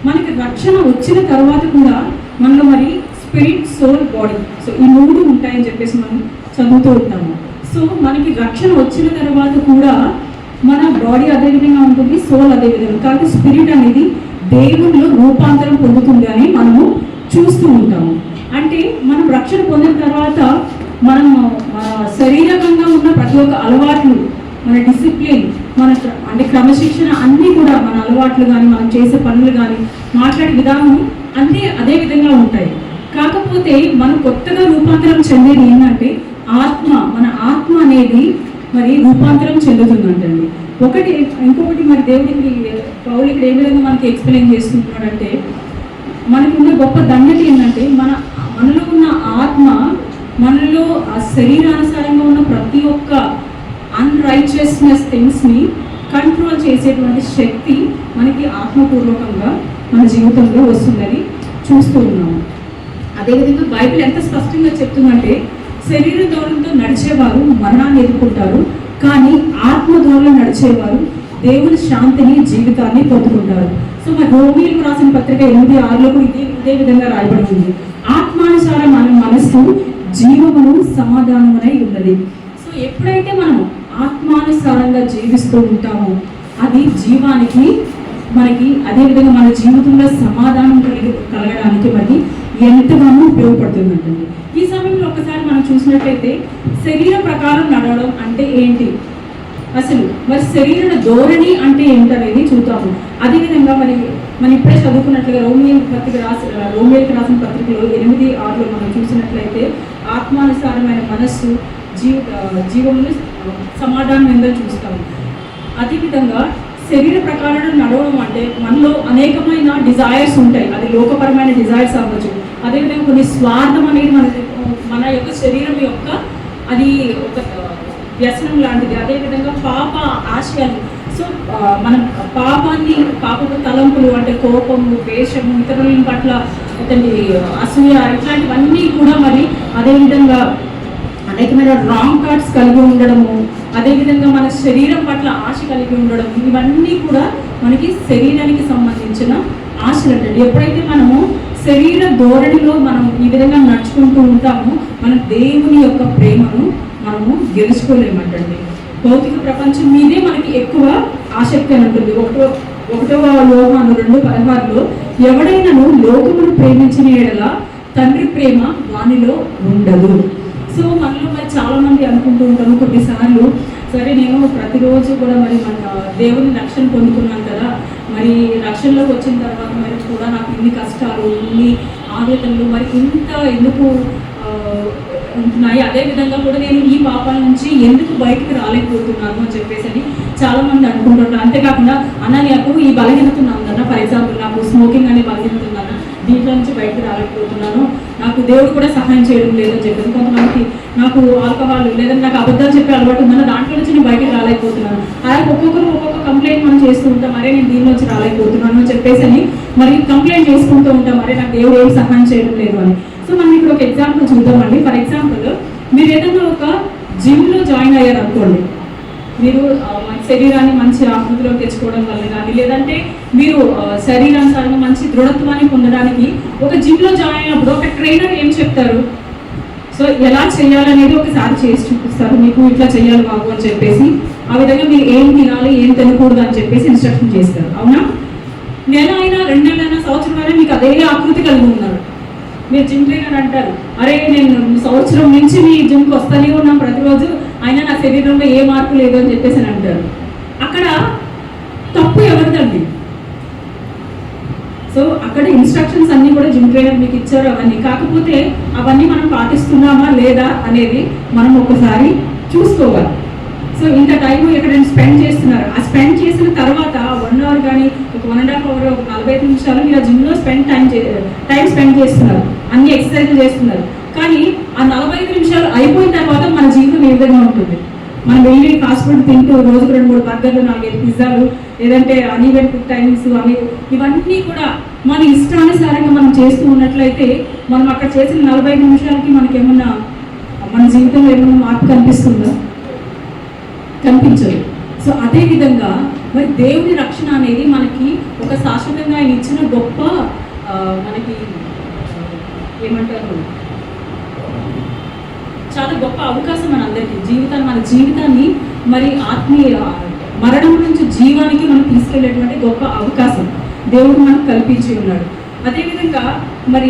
మనకి రక్షణ వచ్చిన తర్వాత కూడా మనలో మరి స్పిరిట్, సోల్, బాడీ, సో ఈ 3 ఉంటాయని చెప్పేసి మనం చదువుతూ ఉంటాము. సో మనకి రక్షణ వచ్చిన తర్వాత కూడా మన బాడీ అదే విధంగా ఉంటుంది, సోల్ అదే విధంగా, కాబట్టి స్పిరిట్ అనేది దేవునిలో రూపాంతరం పొందుతుంది అని మనము చూస్తూ ఉంటాము. అంటే మనం రక్షణ పొందిన తర్వాత మనం శరీరకంగా ఉన్న ప్రతి ఒక్క అలవాట్లు, మన డిసిప్లిన్, మన అంటే క్రమశిక్షణ అన్నీ కూడా మన అలవాట్లు కానీ మనం చేసే పనులు కానీ మాట్లాడే విధానం అన్నీ అదే విధంగా ఉంటాయి. కాకపోతే మనం కొత్తగా రూపాంతరం చెందేది ఏంటంటే ఆత్మ, మన ఆత్మ అనేది మరి రూపాంతరం చెందుతుందంటండి. ఇంకొకటి మరి దేవుడికి పౌలు ఇక్కడ ఏ విధంగా మనకి ఎక్స్ప్లెయిన్ చేస్తున్నాడంటే మనకి ఉన్న గొప్ప ధన్యత ఏంటంటే మనలో ఉన్న ఆత్మ మనలో ఆ శరీరానుసారంగా ఉన్న ప్రతి ఒక్క అన్రైచియస్నెస్ థింగ్స్ని కంట్రోల్ చేసేటువంటి శక్తి మనకి ఆత్మపూర్వకంగా మన జీవితంలో వస్తుందని చూస్తూ ఉన్నాము. అదేవిధంగా బైబిల్ ఎంత స్పష్టంగా చెప్తుందంటే శరీర ధోరణితో నడిచేవారు మరణాన్ని ఎదుర్కొంటారు, కానీ ఆత్మ ధోరణిలో నడిచేవారు దేవుని శాంతిని, జీవితాన్ని పొందుకుంటారు. సో మరి రోమీయులకు రాసిన పత్రిక 8:6లో కూడా ఇదే విధంగా రాయబడుతుంది. ఆత్మానుసారం మన మనస్సు జీవమును సమాధానమునై ఉన్నది. సో ఎప్పుడైతే మనం ఆత్మానుసారంగా జీవిస్తూ ఉంటామో అది జీవానికి మనకి అదేవిధంగా మన జీవితంలో సమాధానం కలగడానికి మనకి ఎంతగానో ఉపయోగపడుతుందంటండి. ఈ సమయంలో ఒకసారి మనం చూసినట్లయితే శరీర ప్రకారం నడవడం అంటే ఏంటి, అసలు మరి శరీర ధోరణి అంటే ఏంటనేది చూద్దాము. అదేవిధంగా మనం ఇప్పుడే చదువుకున్నట్లుగా రోమియోకి రాసిన పత్రికలో 8:6లో మనం చూసినట్లయితే ఆత్మానుసారమైన మనస్సు జీవమును సమాధానం ఏందని చూస్తాము. అదేవిధంగా శరీర ప్రకారం నడవడం అంటే మనలో అనేకమైన డిజైర్స్ ఉంటాయి, అది లోకపరమైన డిజైర్స్ అవ్వచ్చు, అదేవిధంగా కొన్ని స్వార్థం అనేది మన యొక్క శరీరం యొక్క అది ఒక వ్యసనం లాంటిది, అదేవిధంగా పాప ఆశయాలు. సో మనం పాపపు తలంపులు అంటే కోపము, ద్వేషము, ఇతరుల పట్ల అసూయ ఇట్లాంటివన్నీ కూడా మరి అదేవిధంగా అనేకమైన రాంగ్ థాట్స్ కలిగి ఉండడము, అదేవిధంగా మన శరీరం పట్ల ఆశ కలిగి ఉండడం, ఇవన్నీ కూడా మనకి శరీరానికి సంబంధించిన ఆశలు అంటండి. ఎప్పుడైతే మనము శరీర ధోరణిలో మనం ఈ విధంగా నడుచుకుంటూ ఉంటామో మనం దేవుని యొక్క ప్రేమను మనము గెలుచుకోలేమంటండి. భౌతిక ప్రపంచం మీదే మనకి ఎక్కువ ఆసక్తి అని ఉంటుంది. 1వ యోహాను 2:16లో ఎవడైనాను లోకమును ప్రేమించిన యెడల తండ్రి ప్రేమ వానిలో ఉండదు. సో మనలో మరి చాలా మంది అనుకుంటూ ఉంటాము కొన్నిసార్లు, సరే నేను ప్రతిరోజు కూడా మరి మన దేవుని రక్షణ పొందుకున్నాను కదా, మరి రక్షణలోకి వచ్చిన తర్వాత మరి కూడా నాకు ఇన్ని కష్టాలు, ఇన్ని ఆవేదనలు మరి ఇంత ఎందుకు ఉంటున్నాయి, అదేవిధంగా కూడా నేను ఈ పాపాల నుంచి ఎందుకు బయటకు రాలేకపోతున్నాను అని చెప్పేసి అని చాలామంది అనుకుంటున్నారు. అంతేకాకుండా నాకు ఈ బలహీనత ఉందన్న, ఫర్ ఎగ్జాంపుల్ నాకు స్మోకింగ్ అనే బలహీనత ఉందన్న, దీంట్లో నుంచి బయటకు రాలేకపోతున్నాను, నాకు దేవుడు కూడా సహాయం చేయడం లేదని చెప్పేసి, కొంతమందికి నాకు ఆల్కహాల్ లేదంటే నాకు అబద్ధాలు చెప్పే అలవాటు ఉందన్న, దాంట్లో నుంచి నేను బయటకు రాలేకపోతున్నాను. అలాగే ఒక్కొక్కరు ఒక్కొక్క కంప్లైంట్ మనం చేస్తూ ఉంటాం, మరే నేను దీని నుంచి రాలేకపోతున్నాను అని చెప్పేసి అని మరి కంప్లైంట్ చేసుకుంటూ ఉంటాం, మరే నాకు దేవుడు ఏం సహాయం చేయడం లేదు అని. సో మనం ఇక్కడ ఒక ఎగ్జాంపుల్ చూద్దామండి. ఫర్ ఎగ్జాంపుల్ మీరు ఏదైనా ఒక జిమ్లో జాయిన్ అయ్యారు అనుకోండి, మీరు శరీరాన్ని మంచి ఆకృతిలో తెచ్చుకోవడం వల్ల కానీ లేదంటే మీరు శరీరానుసారంగా మంచి దృఢత్వాన్ని పొందడానికి ఒక జిమ్లో జాయిన్ అయినప్పుడు ఒక ట్రైనర్ ఏం చెప్తారు, సో ఎలా చేయాలనేది ఒకసారి చేసి చూపిస్తారు, మీకు ఇట్లా చేయాలి బాబు అని చెప్పేసి, ఆ విధంగా మీరు ఏం తినాలి ఏం తినకూడదు అని చెప్పేసి ఇన్స్ట్రక్షన్ చేస్తారు. అవునా? నెల అయినా 2 నెలలైనా సంవత్సరం అయినా మీకు అదే ఆకృతి కలిగి ఉన్నారు. మీరు జిమ్ ట్రైనర్ అంటారు, అరే నేను సంవత్సరం నుంచి మీ జిమ్కి వస్తూనే ఉన్నాం ప్రతిరోజు, అయినా నా శరీరంలో ఏ మార్పు లేదు అని చెప్పేసి అని అంటారు. అక్కడ తప్పు ఎవరిదండి? సో అక్కడ ఇన్స్ట్రక్షన్స్ అన్నీ కూడా జిమ్ ట్రైనర్ మీకు ఇచ్చారు అవన్నీ, కాకపోతే అవన్నీ మనం పాటిస్తున్నామా లేదా అనేది మనం ఒకసారి చూసుకోవాలి. సో ఇంత టైం ఎక్కడైనా స్పెండ్ చేస్తున్నారు. ఆ స్పెండ్ చేసిన తర్వాత 1 అవర్ కానీ ఒక 1.5 అవర్, ఒక 45 నిమిషాలు మీరు ఆ జిమ్లో టైం స్పెండ్ చేస్తున్నారు, అన్ని ఎక్సర్సైజ్లు చేస్తున్నారు. కానీ ఆ 45 నిమిషాలు అయిపోయిన తర్వాత మన జీవితం ఏ విధంగా ఉంటుంది? మనం వెళ్ళి ఫాస్ట్ ఫుడ్ తింటూ రోజుకు 2-3 బర్గర్లు, 4-5 పిజ్జాలు, లేదంటే అన్ఈవెన్ ఫుడ్ టైమింగ్స్ అవి ఇవన్నీ కూడా మన ఇష్టానుసారంగా మనం చేస్తూ ఉన్నట్లయితే మనం అక్కడ చేసిన 45 నిమిషాలకి మనకేమన్నా మన జీవితంలో ఏమన్నా మార్పు కనిపిస్తుందా? కనిపించదు. సో అదేవిధంగా మరి దేవుని రక్షణ అనేది మనకి ఒక శాశ్వతంగా ఆయన ఇచ్చిన గొప్ప మనకి ఏమంటారు, చాలా గొప్ప అవకాశం మనందరికీ. మన జీవితాన్ని మరి ఆత్మీయ మరణం నుంచి జీవానికి మనం తీసుకెళ్లేటువంటి గొప్ప అవకాశం దేవుడు మనకు కల్పించి ఉన్నాడు. అదేవిధంగా మరి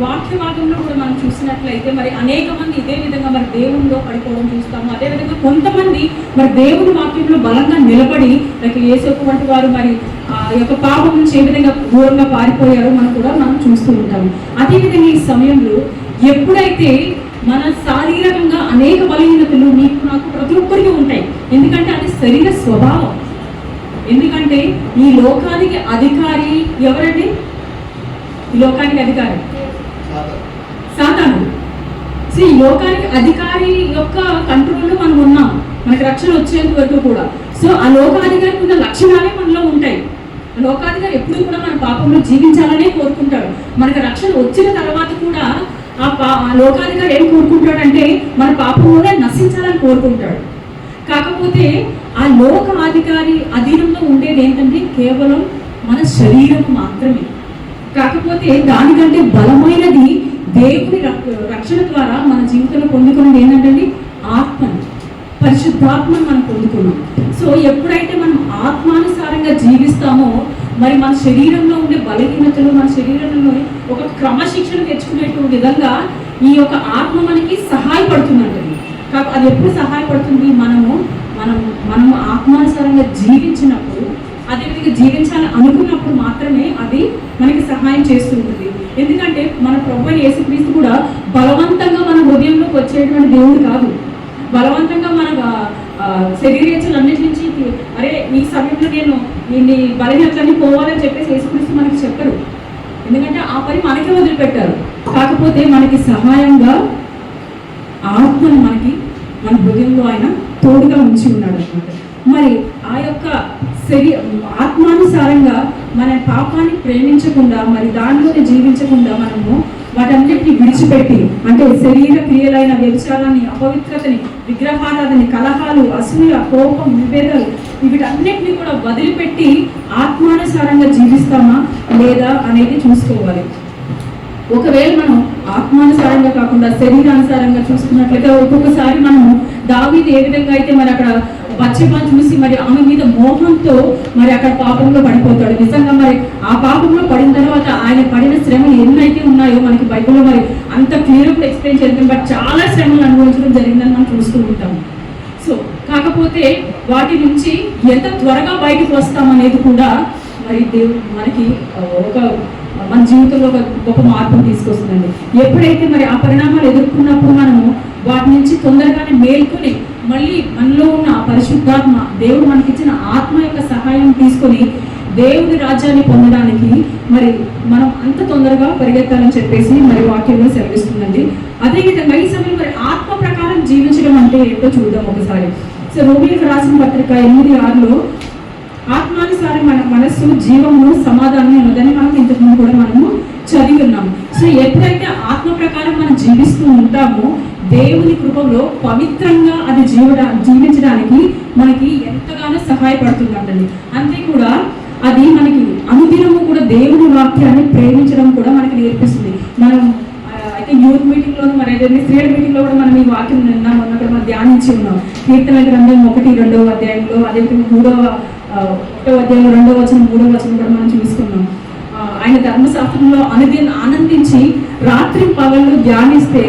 వాక్య భాగంలో కూడా మనం చూసినట్లయితే మరి అనేక మంది ఇదే విధంగా మరి దేవునిలో పడిపోవడం చూస్తాము. అదేవిధంగా కొంతమంది మరి దేవుని వాక్యంలో బలంగా నిలబడి లైక్ యేసు వంటి వారు మరి ఆ యొక్క పాపం నుంచి ఏ విధంగా ఘోరంగా పారిపోయారో మనం చూస్తూ ఉంటాము. అదేవిధంగా ఈ సమయంలో ఎప్పుడైతే మన శారీరకంగా అనేక బలహీనతలు నీకు నాకు ప్రతి ఒక్కరికి ఉంటాయి, ఎందుకంటే అది శరీర స్వభావం. ఎందుకంటే ఈ లోకానికి అధికారి ఎవరండి? ఈ లోకానికి అధికారి సాతాను. సో ఈ లోకానికి అధికారి యొక్క కంట్రోల్లో మనం ఉన్నాం, మనకి రక్షణ వచ్చేంత వరకు కూడా. సో ఆ లోకాధికారికి ఉన్న లక్షణాలే మనలో ఉంటాయి. లోకాధికారి ఎప్పుడు కూడా మన పాపంలో జీవించాలనే కోరుకుంటాడు. మనకు రక్షణ వచ్చిన తర్వాత కూడా ఆ లోకాధికారి ఏం కోరుకుంటాడంటే మన పాపంలోనే నశించాలని కోరుకుంటాడు. కాకపోతే ఆ లోక అధికారి అధీనంలో ఉండేది ఏంటంటే కేవలం మన శరీరం మాత్రమే. కాకపోతే దానికంటే బలమైనది దేవుని రక్షణ ద్వారా మన జీవితంలో పొందుకున్నది ఏంటంటే ఆత్మని, పరిశుద్ధాత్మను మనం పొందుకున్నాం. సో ఎప్పుడైతే మనం ఆత్మానుసారంగా జీవిస్తామో మరి మన శరీరంలో ఉండే బలహీనతలు, మన శరీరంలో ఒక క్రమశిక్షణ తెచ్చుకునేటువంటి విధంగా ఈ యొక్క ఆత్మ మనకి సహాయపడుతుందండి. అది ఎప్పుడు సహాయపడుతుంది? మనము ఆత్మానుసారంగా జీవించినప్పుడు, అదేవిధంగా జీవించాలని అనుకున్నప్పుడు మాత్రమే అది మనకి సహాయం చేస్తూ ఉంటుంది. ఎందుకంటే మన ప్రభువైన యేసుక్రీస్తు కూడా బలవంతంగా మన హృదయంలోకి వచ్చేటువంటి దేవుడు కాదు. బలవంతంగా మన శరీరేచ్ఛలన్నిటి నుంచి అరే ఈ సమయంలో నేను నీ బలహీనతలన్నీ పోవాలని చెప్పేసి యేసుక్రీస్తు మనకి చెప్పరు. ఎందుకంటే ఆ పని మనకే వదిలిపెట్టారు. కాకపోతే మనకి సహాయంగా ఆత్మను మనకి మన హృదయంలో ఆయన తోడుగా ఉంచి ఉన్నాడు అనమాట. మరి ఆ యొక్క ఆత్మానుసారంగా మన పాపాన్ని ప్రేమించకుండా మరి దానిలోనే జీవించకుండా మనము వాటన్నిటిని విడిచిపెట్టి, అంటే శరీర క్రియలైన వ్యభిచారాన్ని, అపవిత్రతని, విగ్రహారాధని, కలహాలు, అసూయ, కోపం, విభేదాలు వీటన్నిటిని కూడా వదిలిపెట్టి ఆత్మానుసారంగా జీవిస్తామా లేదా అనేది చూసుకోవాలి. ఒకవేళ మనం ఆత్మానుసారంగా కాకుండా శరీరానుసారంగా చూసుకున్నట్లయితే ఒక్కొక్కసారి మనము దావీదు ఏ విధంగా అయితే మరి అక్కడ బత్షెబను చూసి మరి ఆమె మీద మోహంతో మరి అక్కడ పాపంలో పడిపోతాడు. నిజంగా మరి ఆ పాపంలో పడిన తర్వాత ఆయన పడిన శ్రమలు ఎన్నైతే ఉన్నాయో మనకి బైబిల్లో మరి అంత క్లియర్గా ఎక్స్ప్లెయిన్ చేద్దాం, బట్ చాలా శ్రమలు అనుభవించడం జరిగిందని మనం చూస్తూ ఉంటాము. సో కాకపోతే వాటి నుంచి ఎంత త్వరగా బయటకు వస్తామనేది కూడా మరి దేవుడు మనకి మన జీవితంలో ఒక గొప్ప మార్పును తీసుకొస్తుందండి. ఎప్పుడైతే మరి ఆ పరిణామాలు ఎదుర్కొన్నప్పుడు మనము వాటి నుంచి తొందరగానే మేల్కొని మళ్ళీ మనలో ఉన్న పరిశుద్ధాత్మ, దేవుడు మనకిచ్చిన ఆత్మ యొక్క సహాయం తీసుకొని దేవుడి రాజ్యాన్ని పొందడానికి మరి మనం అంత తొందరగా పరిగెత్తాలని చెప్పేసి మరి వాక్యంలో సెలవిస్తుందండి. అదేవిధంగా ఈ సమయం మరి ఆత్మ ప్రకారం జీవించడం అంటే ఏంటో చూద్దాం ఒకసారి. సో రోమీయులకు రాసిన పత్రిక 8:6లో ఆత్మానుసారం మన మనస్సు జీవము సమాధానం ఉన్నదని మనం ఇంతకుముందు కూడా మనము చదివి ఉన్నాము. సో ఎప్పుడైతే ఆత్మ ప్రకారం మనం జీవిస్తూ ఉంటామో దేవుని కృపలో పవిత్రంగా అది జీవించడానికి మనకి ఎంతగానో సహాయపడుతుందండి. అంతే కూడా అది మనకి అనుదినము కూడా దేవుని వాక్యాన్ని ప్రేమించడం కూడా మనకి నేర్పిస్తుంది. మనం అయితే యూత్ మీటింగ్లో మరి ఏదైతే స్త్రీల మీటింగ్లో కూడా మనం ఈ వాక్యం విన్నాము, అక్కడ మనం ధ్యానించి ఉన్నాం. కీర్తనల గ్రంథం 1-2వ అధ్యాయంలో, అదేవిధంగా 1వ అధ్యాయంలో 2వ వచనం 3వ వచనం కూడా మనం చూసుకున్నాం. ఆయన ధర్మశాస్త్రంలో ఆనందించి రాత్రి పగళ్ళు ధ్యానిస్తే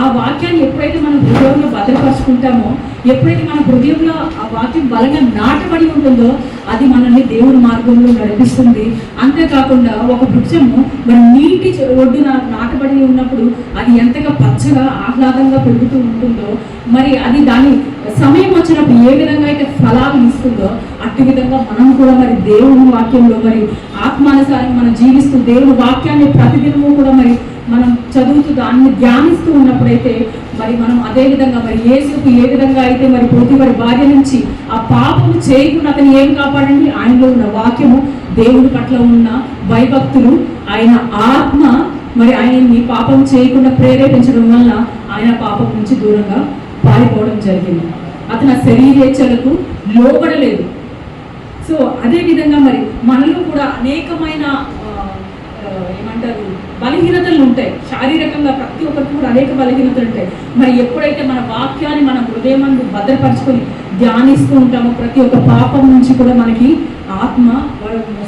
ఆ వాక్యాన్ని ఎప్పుడైతే మనం హృదయంలో భద్రపరుచుకుంటామో, ఎప్పుడైతే మన హృదయంలో ఆ వాక్యం బలంగా నాటబడి ఉంటుందో అది మనల్ని దేవుని మార్గంలో నడిపిస్తుంది. అంతేకాకుండా ఒక వృక్షము మరి నీటి ఒడ్డున నాటబడి ఉన్నప్పుడు అది ఎంతగా పచ్చగా ఆహ్లాదంగా పెరుగుతూ ఉంటుందో, మరి అది దాని సమయం వచ్చినప్పుడు ఏ విధంగా అయితే ఫలాలు ఇస్తుందో అట్టి విధంగా మనం కూడా మరి దేవుని వాక్యంలో మరి ఆత్మానుసారం మనం జీవిస్తూ దేవుని వాక్యాన్ని ప్రతిదినము కూడా మరి మనం చదువుతూ దాన్ని ధ్యానిస్తూ ఉన్నప్పుడైతే మరి మనం అదే విధంగా మరి యేసుకు ఏ విధంగా అయితే మరి ప్రతి వారి భార్య నుంచి ఆ పాపము చేయకుండా అతను ఏం కాపాడండి, ఆయనలో ఉన్న వాక్యము, దేవుడి పట్ల ఉన్న భయభక్తులు, ఆయన ఆత్మ మరి ఆయన్ని పాపం చేయకుండా ప్రేరేపించడం వల్ల ఆయన పాపం నుంచి దూరంగా పారిపోవడం జరిగింది. అతను శరీరేచ్ఛలకు లోబడలేదు. సో అదే విధంగా మరి మనలో కూడా అనేకమైన ఏమంటారు బలహీనతలు ఉంటాయి. శారీరకంగా ప్రతి ఒక్కరికి కూడా అనేక బలహీనతలు ఉంటాయి. మరి ఎప్పుడైతే మన వాక్యాన్ని మన హృదయమందు భద్రపరుచుకొని ధ్యానిస్తూ ఉంటామో ప్రతి ఒక్క పాపం నుంచి కూడా మనకి ఆత్మ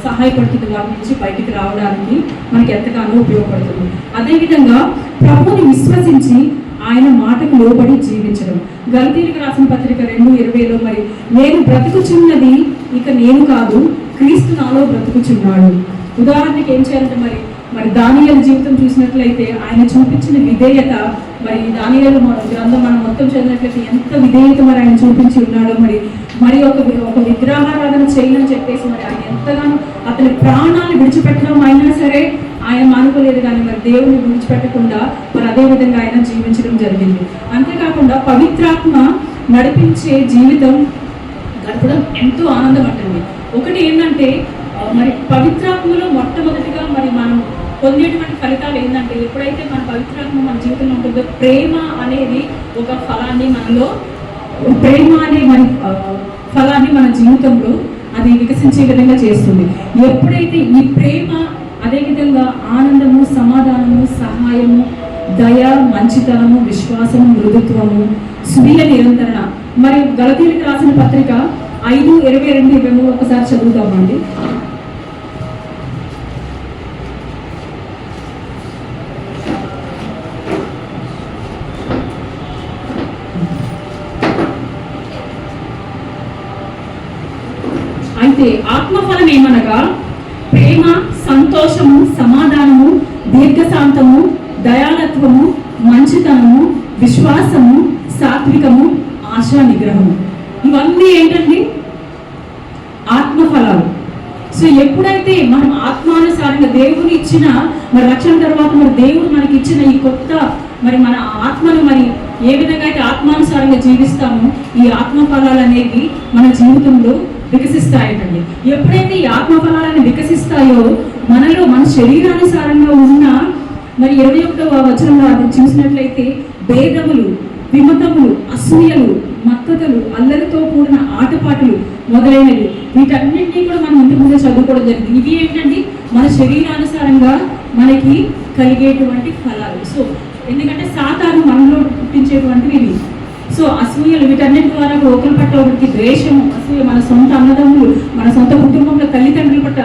సహాయపడుతుంది. వాటి నుంచి బయటికి రావడానికి మనకి ఎంతగానో ఉపయోగపడుతుంది. అదేవిధంగా ప్రభువుని విశ్వసించి ఆయన మాటకు లోబడి జీవించడం. గలతీయులకు రాసిన పత్రిక 2:20 మరి నేను బ్రతుకుచున్నది ఇక నేను కాదు, క్రీస్తు నాలో బ్రతుకుచున్నాడు. ఉదాహరణకి ఏం చేయాలంటే మరి దానియేలు జీవితం చూసినట్లయితే ఆయన చూపించిన విధేయత, మరి దానియేలు గ్రంథం మనం మొత్తం చదివినట్లయితే ఎంత విధేయత మరి ఆయన చూపించి ఉన్నాడో, మరి ఒక విగ్రహారాధన చేయని చెప్పేసి మరి ఆయన ఎంతగానో అతని ప్రాణాలు విడిచిపెట్టడం అయినా సరే ఆయన మానుకోలేదు. కానీ మరి దేవుని విడిచిపెట్టకుండా మరి అదే విధంగా ఆయన జీవించడం జరిగింది. అంతేకాకుండా పవిత్రాత్మ నడిపించే జీవితం గడపడం ఎంతో ఆనందం అంటుంది. ఒకటి ఏంటంటే మరి పవిత్రాత్మలో మొట్టమొదటిగా మరి మనం పొందేటువంటి ఫలితాలు ఏంటంటే ఎప్పుడైతే మన పవిత్రాత్మ మన జీవితంలో ఉంటుందో ప్రేమ అనేది ఒక ఫలాన్ని మనలో, ప్రేమ అనే మరి ఫలాన్ని మన జీవితంలో అది వికసించే విధంగా చేస్తుంది. ఎప్పుడైతే ఈ ప్రేమ, అదేవిధంగా ఆనందము, సమాధానము, సహాయము, దయ, మంచితనము, విశ్వాసము, మృదుత్వము, స్వీయ నిరంతరణ. మరి గలతీయులకు రాసిన పత్రిక 5:22-23 ఒకసారి చదువుతామండి. అయితే ఆత్మఫలం ఏమనగా ప్రేమ, సంతోషము, సమాధానము, దీర్ఘశాంతము, దయాలత్వము, మంచితనము, విశ్వాసము, సాత్వికము, ఆశా నిగ్రహము. ఇవన్నీ ఏంటండి? ఆత్మఫలాలు. సో ఎప్పుడైతే మనం ఆత్మానుసారంగా దేవుని ఇచ్చిన మరి రక్షణ తర్వాత మరి దేవుడు మనకి ఇచ్చిన ఈ కొత్త మరి మన ఆత్మను మరి ఏ విధంగా అయితే ఆత్మానుసారంగా జీవిస్తామో ఈ ఆత్మఫలాలు అనేవి మన జీవితంలో వికసిస్తాయండి. ఎప్పుడైతే ఈ ఆత్మఫలాలను వికసిస్తాయో మనలో మన శరీరానుసారంగా ఉన్న మరి 21వ వచనంలో అది చూసినట్లయితే భేదములు, విమతములు, అసూయలు, మత్తతలు, అల్లరితో కూడిన ఆటపాటలు మొదలైనవి, వీటన్నింటినీ కూడా మనం ఇంటి ముందే చదువుకోవడం జరిగింది. ఇవి ఏంటండి? మన శరీరానుసారంగా మనకి కలిగేటువంటి ఫలాలు. సో ఎందుకంటే సాతాను మనలో పుట్టించేటువంటివి ఇవి. సో అసూయలు, వీటన్నిటి ద్వారా ఒకరి పట్ల ఒకరికి ద్వేషము, అసూయ, మన సొంత అన్నదమ్ములు, మన సొంత కుటుంబంలో తల్లిదండ్రుల పట్ల,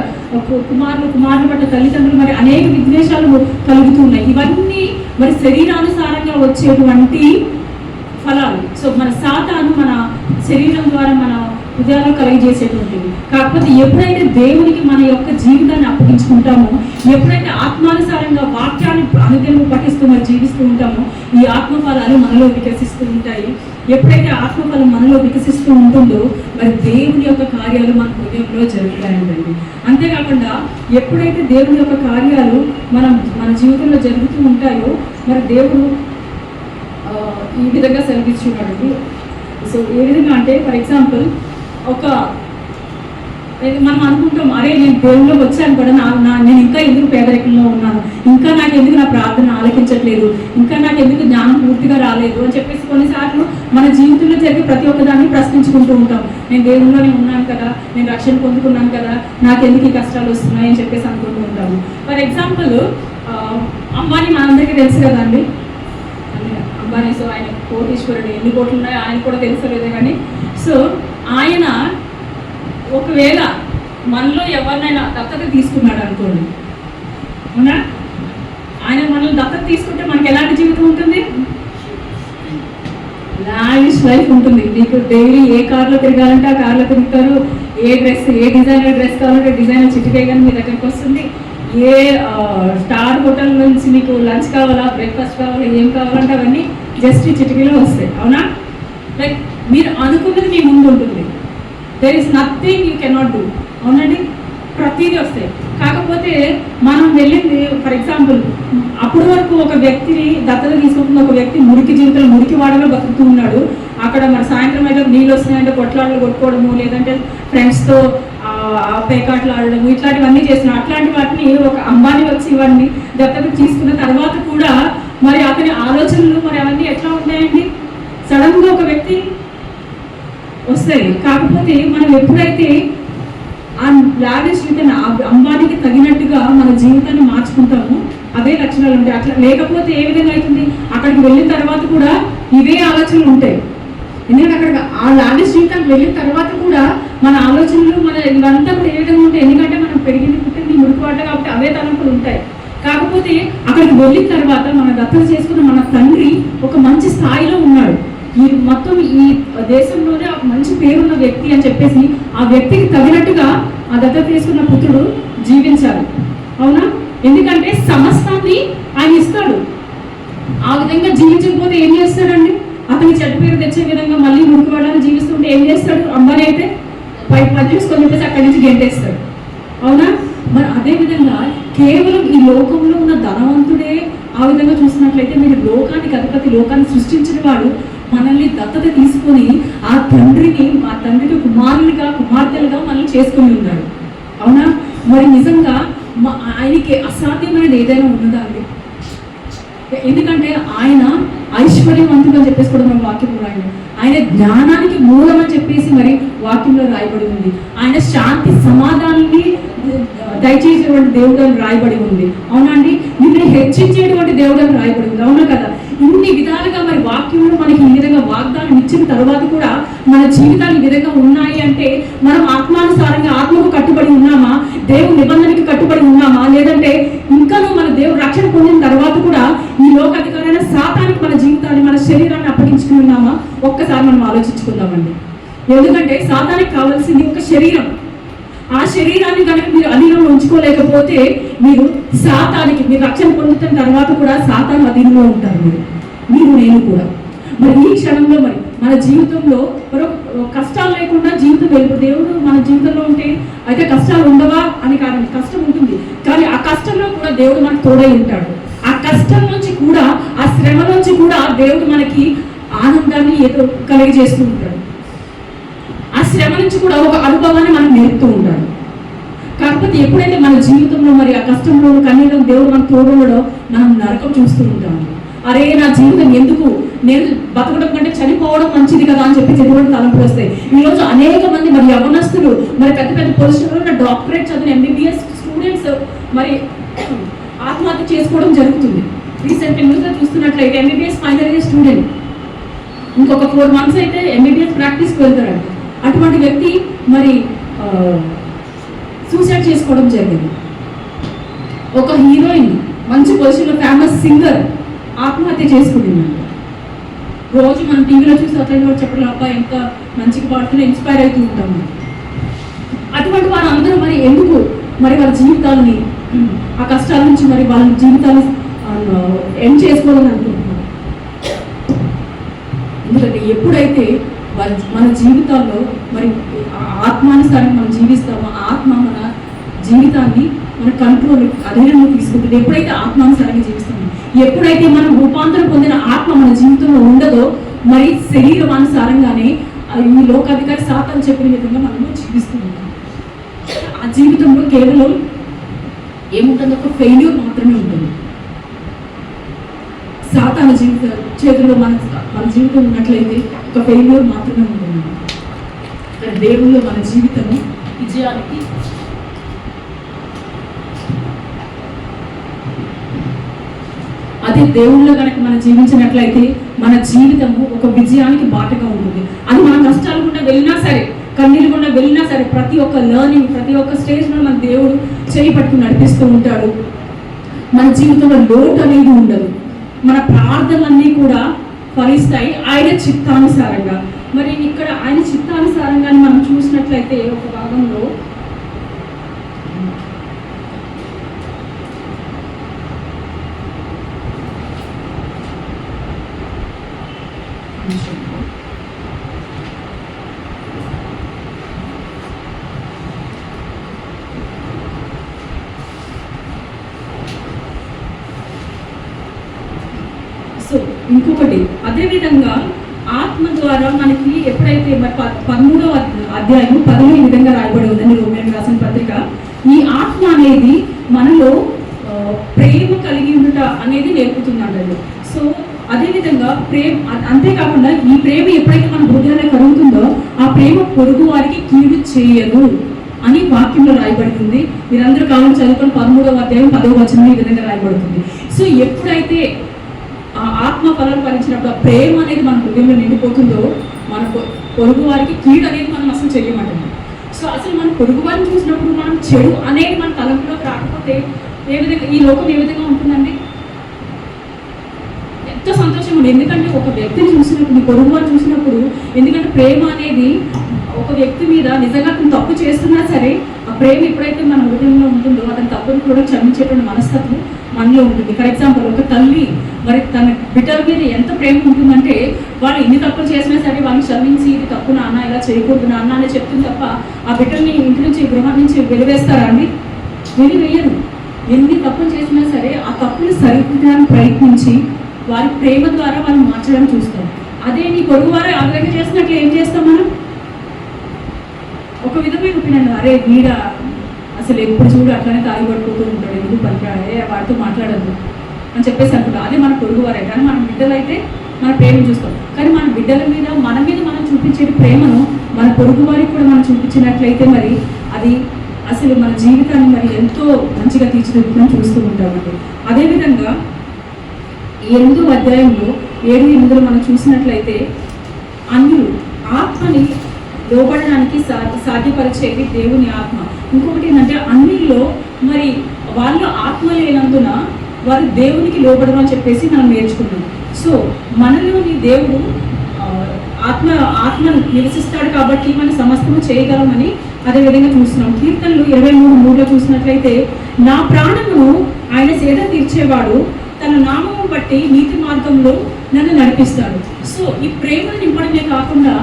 కుమారుల పట్ల తల్లిదండ్రులు మరి అనేక విద్వేషాలు కలుగుతున్నాయి. ఇవన్నీ మరి శరీరానుసారంగా వచ్చేటువంటి ఫలాలు. సో మన సాతాను మన శరీరం ద్వారా మన హృదయాలు కలిగజేసేటువంటివి. కాకపోతే ఎప్పుడైతే దేవునికి మన యొక్క జీవితాన్ని అప్పగించుకుంటామో, ఎప్పుడైతే ఆత్మానుసారంగా వాక్యాన్ని అనుదినము పఠిస్తూ మరి జీవిస్తూ ఉంటామో ఈ ఆత్మఫలాలు మనలో వికసిస్తూ ఉంటాయి. ఎప్పుడైతే ఆత్మఫలం మనలో వికసిస్తూ ఉంటుందో మరి దేవుని యొక్క కార్యాలు మన హృదయంలో జరుగుతాయండి. అంతేకాకుండా ఎప్పుడైతే దేవుని యొక్క కార్యాలు మన జీవితంలో జరుగుతూ ఉంటాయో మరి దేవుడు ఈ విధంగా సెలవిస్తున్నాడండి. సో ఏ విధంగా అంటే ఫర్ ఎగ్జాంపుల్ మనం అనుకుంటాం, అరే నేను దేవుల్లో వచ్చాను కూడా నేను ఇంకా ఎందుకు పేదరికంలో ఉన్నాను, ఇంకా నాకు ఎందుకు నా ప్రార్థన ఆలకించట్లేదు, ఇంకా నాకు ఎందుకు జ్ఞానం పూర్తిగా రాలేదు అని చెప్పేసి కొన్నిసార్లు మన జీవితంలో జరిగే ప్రతి ఒక్కదాన్ని ప్రశ్నించుకుంటూ ఉంటాం. నేను దేవుల్లోనే ఉన్నాను కదా, నేను రక్షణ పొందుకున్నాను కదా, నాకు ఎందుకు ఈ కష్టాలు వస్తున్నాయి అని చెప్పేసి అనుకుంటూ ఉంటాము. ఫర్ ఎగ్జాంపుల్ అంబానీ మనందరికీ తెలుసు కదా అండి. అంబానీ, సో ఆయన కోటీశ్వరుడు, ఎన్ని కోట్లు ఉన్నాయో ఆయన కూడా తెలుసలేదే కానీ. సో ఆయన ఒకవేళ మనలో ఎవరినైనా దత్తత తీసుకున్నాడు అనుకోండి, అవునా? ఆయన మనల్ని దత్తత తీసుకుంటే మనకి ఎలాంటి జీవితం ఉంటుంది? లావిష్ లైఫ్ ఉంటుంది. మీకు డైలీ ఏ కార్లో తిరగాలంటే ఆ కార్లో తిరుగుతారు, ఏ డిజైనర్ డ్రెస్ కావాలంటే డిజైనర్ చిటికేయగానే మీ దగ్గరికి వస్తుంది. ఏ స్టార్ హోటల్ నుంచి మీకు లంచ్ కావాలా, బ్రేక్ఫాస్ట్ కావాలా, ఏం కావాలంటే అవన్నీ జస్ట్ చిటికీలో వస్తాయి. అవునా? లైక్ మీరు అనుకున్నది మీ ముందు ఉంటుంది. There is nothing you cannot do. అవునండి, ప్రతిదీ వస్తాయి. కాకపోతే మనం వెళ్ళింది ఫర్ ఎగ్జాంపుల్ అప్పటి వరకు ఒక వ్యక్తిని దత్తత తీసుకుంటున్న ఒక వ్యక్తి మురికి జీవితంలో మురికి వాడలో బతుకుతూ ఉన్నాడు. అక్కడ మరి సాయంత్రం అయితే నీళ్ళు వస్తున్నాయంటే కొట్లాడలు కొట్టుకోవడము, లేదంటే ఫ్రెండ్స్తో పేకాట్లు ఆడడము, ఇట్లాంటివన్నీ చేస్తున్నాడు. అట్లాంటి వాటిని ఒక అంబానీ వచ్చి ఇవన్నీ దత్తత తీసుకున్న తర్వాత కూడా మరి అతని ఆలోచనలు మరి అవన్నీ ఎట్లా ఉంటాయండి? సడన్గా ఒక వ్యక్తి వస్తాయి. కాకపోతే మనం ఎప్పుడైతే ఆ లావిష్ జీవితాన్ని అంబానీకి తగినట్టుగా మన జీవితాన్ని మార్చుకుంటాము, అవే లక్షణాలు ఉంటాయి. అట్లా లేకపోతే ఏ విధంగా అవుతుంది? అక్కడికి వెళ్ళిన తర్వాత కూడా ఇవే ఆలోచనలు ఉంటాయి. ఎందుకంటే అక్కడ ఆ లావిష్ జీవితానికి వెళ్ళిన తర్వాత కూడా మన ఆలోచనలు మన ఇవంతా కూడా ఏ విధంగా ఉంటాయి? ఎందుకంటే మనం పెరిగింది పుట్టింది మురికివాడ కాబట్టి అవే తలంపులు ఉంటాయి. కాకపోతే అక్కడికి వెళ్ళిన తర్వాత మన దత్తత చేసుకున్న మన తండ్రి ఒక మంచి స్థాయిలో ఉన్నాడు. ఈ మొత్తం ఈ దేశంలోనే ఒక మంచి పేరున్న వ్యక్తి అని చెప్పేసి ఆ వ్యక్తికి తగినట్టుగా ఆ దత్తత తీసుకున్న పుత్రుడు జీవించాలి. అవునా? ఎందుకంటే సమస్తాన్ని ఆయన ఇస్తాడు. ఆ విధంగా జీవించకపోతే ఏం చేస్తాడండి? అతని చెడ్డ పేరు తెచ్చే విధంగా మళ్ళీ మురికివాడని జీవిస్తుంటే ఏం చేస్తాడు? అంబానీ అయితే పని చూసుకొని చెప్పేసి అక్కడి నుంచి గెంటేస్తాడు. అవునా? మరి అదేవిధంగా కేవలం ఈ లోకంలో ఉన్న ధనవంతుడే ఆ విధంగా చూసినట్లయితే మీరు లోకానికి అధిపతి, లోకాన్ని సృష్టించిన వాడు మనల్ని దత్తత తీసుకొని ఆ తండ్రికి కుమారులుగా కుమార్తెలుగా మనల్ని చేసుకుని ఉన్నాడు. అవునా? మరి నిజంగా ఆయనకి అసాధ్యమైనది ఏదైనా ఉన్నదా అండి? ఎందుకంటే ఆయన ఐశ్వర్యవంతుడు అని చెప్పేసి కూడా మన వాక్యంలో రాయండి. ఆయన జ్ఞానానికి మూలం అని చెప్పేసి మరి వాక్యంలో రాయబడి ఉంది. ఆయన శాంతి సమాధానాన్ని దయచేసేటువంటి దేవుడు అని రాయబడి ఉంది. అవునా అండి? నిన్ను హెచ్చించేటువంటి దేవుడు అని రాయబడి ఉంది. అవునా కదా? ఇన్ని విధాలుగా మరి వాక్యంలో మనకి ఈ విధంగా వాగ్దానం ఇచ్చిన తర్వాత కూడా మన జీవితాలు ఈ విధంగా ఉన్నాయి అంటే మనం ఆత్మానుసారంగా ఆత్మకు కట్టుబడి ఉన్నామా, దేవుని నిబంధనకి కట్టుబడి ఉన్నామా, లేదంటే ఇంకాను మన దేవుడు రక్షణ పొందిన తర్వాత కూడా ఈ లోకాధికారైన సాతానికి మన జీవితాన్ని మన శరీరాన్ని అప్పగించుకుని ఉన్నామా? ఒక్కసారి మనం ఆలోచించుకుందామండి. ఎందుకంటే సాతానికి కావాల్సింది ఒక శరీరం. ఆ శరీరాన్ని కనుక మీరు అధీనంలో ఉంచుకోలేకపోతే మీరు సాతానికి, మీరు రక్షణ పొందుతున్న తర్వాత కూడా సాతాను అధీనంలో ఉంటారు మీరు నేను కూడా. మరి ఈ క్షణంలో మరి మన జీవితంలో కష్టాలు లేకుండా జీవితం వెళ్ళిపో దేవుడు మన జీవితంలో ఉంటే అయితే కష్టాలు ఉండవా అని కాదండి, కష్టం ఉంటుంది. కానీ ఆ కష్టంలో కూడా దేవుడు మనకు తోడై ఉంటాడు. ఆ కష్టం నుంచి కూడా, ఆ శ్రమ నుంచి కూడా దేవుడు మనకి ఆనందాన్ని ఏదో కలిగజేస్తూ ఉంటాడు. ఆ శ్రమ నుంచి కూడా ఒక అనుభవాన్ని మనం నేర్పుతూ ఉంటాడు. కాకపోతే ఎప్పుడైతే మన జీవితంలో మరి ఆ కష్టంలో కన్నీలో దేవుడు మనకు తోడుండడో మనం నరకం చూస్తూ ఉంటాము. అరే నా జీవితం ఎందుకు, నేను బతకడం కంటే చనిపోవడం మంచిది కదా అని చెప్పి ఎటువంటి తలంపులు వస్తాయి. ఈరోజు అనేక మంది మరి యవనస్తులు మరి పెద్ద పెద్ద పొజిషన్లో ఉన్న డాక్టరేట్ చదివిన MBBS స్టూడెంట్స్ మరి ఆత్మహత్య చేసుకోవడం జరుగుతుంది. రీసెంట్ న్యూస్లో చూస్తున్నట్లయితే MBBS ఫైనల్ ఇయర్ స్టూడెంట్ ఇంకొక 4 months అయితే MBBS ప్రాక్టీస్కి వెళ్తారంట. అటువంటి వ్యక్తి మరి సూసైడ్ చేసుకోవడం జరిగింది. ఒక హీరోయిన్ మంచి పొజిషన్లో ఫేమస్ సింగర్ ఆత్మహత్య చేసుకుంటుంది. రోజు మనం టీవీలో చూసి అతను చెప్పడం అబ్బాయి ఎంత మంచిగా పాడుతున్నా ఇన్స్పైర్ అవుతూ ఉంటాము. అటువంటి వారందరూ మరి ఎందుకు మరి వాళ్ళ జీవితాలని ఆ కష్టాల నుంచి మరి వాళ్ళ జీవితాన్ని ఎండ్ చేసుకోవాలని అనుకుంటున్నారు. ఎందుకంటే ఎప్పుడైతే మన జీవితాల్లో మరి ఆత్మానుసారం మనం జీవిస్తామో ఆత్మ మన జీవితాన్ని మన కంట్రోల్ అధీనంలో తీసుకుంటుంది. ఎప్పుడైతే ఆత్మానుసారంగా జీవిస్తామో, ఎప్పుడైతే మనం రూపాంతరం పొందిన ఆత్మ మన జీవితంలో ఉండదో మరి శరీరమానుసారంగానే ఈ లోకాధికారి సాతాను చెప్పిన విధంగా మనము జీవిస్తూ ఉంటాం. ఆ జీవితంలో కేవలం ఏముంటుంది? ఒక ఫెయిల్యూర్ మాత్రమే ఉంటుంది. సాతాను చేతుల్లో మన జీవితం ఉన్నట్లయితే ఒక ఫెయిల్యూర్ మాత్రమే ఉంటుంది. కానీ దేవుల్లో మన జీవితము విజయానికి అదే దేవుళ్ళో కనుక మనం జీవించినట్లయితే మన జీవితము ఒక విజయానికి బాటగా ఉంటుంది. అది మన కష్టాలు గుండా వెళ్ళినా సరే, కన్నీళ్ళు గుండా వెళ్ళినా సరే, ప్రతి ఒక్క లర్నింగ్ ప్రతి ఒక్క స్టేజ్లో మన దేవుడు చేయి పట్టుకుని నడిపిస్తూ ఉంటాడు. మన జీవితంలో లోటు అనేది ఉండదు. మన ప్రార్థనలన్నీ కూడా ఫలిస్తాయి ఆయన చిత్తానుసారంగా. మరి ఇక్కడ ఆయన చిత్తానుసారంగా మనం చూసినట్లయితే ఒక భాగంలో సో ఇంకొకటి అదేవిధంగా ఆత్మ ద్వారా మనకి ఎప్పుడైతే మరి 13వ అధ్యాయం 10 ఈ విధంగా రాయబడి ఉందని రోమియోలకు రాసిన పత్రిక. ఈ ఆత్మ అనేది మనలో ప్రేమ కలిగి ఉండుట అనేది నేర్పుతుందండి. సో అదేవిధంగా అంతేకాకుండా ఈ ప్రేమ ఎప్పుడైతే మన హృదయాల్లో కలుగుతుందో ఆ ప్రేమ పొరుగు వారికి కీడు చేయదు అని వాక్యంలో రాయబడి ఉంది. మీరందరూ కాలం చదువుకొని 13వ అధ్యాయం 10వ వచనం ఈ విధంగా రాయబడుతుంది. సో ఎప్పుడైతే ఆ ఆత్మ ఫలాలు ఫలించినప్పుడు ఆ ప్రేమ అనేది మన హృదయంలో నిండిపోతుందో మన పొరుగు వారికి కీడు అనేది మనం అసలు చేయమంటుంది. సో అసలు మన పొరుగు వారిని చూసినప్పుడు మనం చెడు అనేది మన తలంపులోకి రాకపోతే ఏ విధంగా ఈ లోకం ఏ విధంగా ఉంటుందండి? ఎంతో సంతోషం ఉంది. ఎందుకంటే ఒక వ్యక్తిని చూసినప్పుడు పొరుగు వారిని చూసినప్పుడు, ఎందుకంటే ప్రేమ అనేది ఒక వ్యక్తి మీద నిజంగా అతను తప్పు చేస్తున్నా సరే ఆ ప్రేమ ఎప్పుడైతే మన హృదయంలో ఉంటుందో అతని తప్పును కూడా క్షమించేటువంటి మనస్తత్వం మనలో ఉంటుంది. ఫర్ ఎగ్జాంపుల్ ఒక తల్లి మరి తన బిడ్డల మీద ఎంత ప్రేమ ఉంటుందంటే వాళ్ళు ఎన్ని తప్పులు చేసినా సరే వాళ్ళని క్షమించి ఇది తప్పు నాన్న, ఇలా చేయకూడదు నాన్న అని చెప్తుంది తప్ప ఆ బిడ్డల్ని ఇంటి నుంచి గృహం నుంచి వెలివేస్తారా అండి? వెలివేయరు. ఎన్ని తప్పులు చేసినా సరే ఆ తప్పులు సరిదిద్దడానికి ప్రయత్నించి వారి ప్రేమ ద్వారా వాళ్ళు మార్చడానికి చూస్తాం. అదే నీ పొరుగు వారు ఆ విధంగా చేసినట్లు ఏం చేస్తాం మనం? ఒక విధమైన ఒపీనియన్, అరే వీడ అసలు ఎప్పుడు చూడు అట్లనే తాగి పట్టుకుంటూ ఉంటాడు, ఎందుకు పనికిరాడే వాడితో మాట్లాడద్దు అని చెప్పేసి అనుకుంటాం. అదే మన పొరుగు వారే. కానీ మన బిడ్డలు అయితే మన ప్రేమను చూస్తాం. కానీ మన బిడ్డల మీద మనం చూపించే ప్రేమను మన పొరుగు వారికి కూడా మనం చూపించినట్లయితే మరి అది అసలు మన జీవితాన్ని మరి ఎంతో మంచిగా తీర్చిదిద్దుకొని చూస్తూ ఉంటామండి. అదేవిధంగా 8వ అధ్యాయంలో 7-8 మనం చూసినట్లయితే అన్యులు ఆత్మని లోబడడానికి సాధ్యపరిచేది దేవుని ఆత్మ. ఇంకొకటి ఏంటంటే అన్నిల్లో మరి వాళ్ళ ఆత్మ లేనందున వారు దేవునికి లోబడరు అని చెప్పేసి మనం నేర్చుకున్నాం. సో మనలోని దేవుడు ఆత్మ నివసిస్తాడు కాబట్టి మనం సమస్తము చేయగలమని అదేవిధంగా చూస్తున్నాం. కీర్తనలు 23:3 చూసినట్లయితే నా ప్రాణమును ఆయన సేద తీర్చేవాడు తన నామము బట్టి నీతి మార్గంలో నన్ను నడిపిస్తాడు. సో ఈ ప్రేమను నింపడమే కాకుండా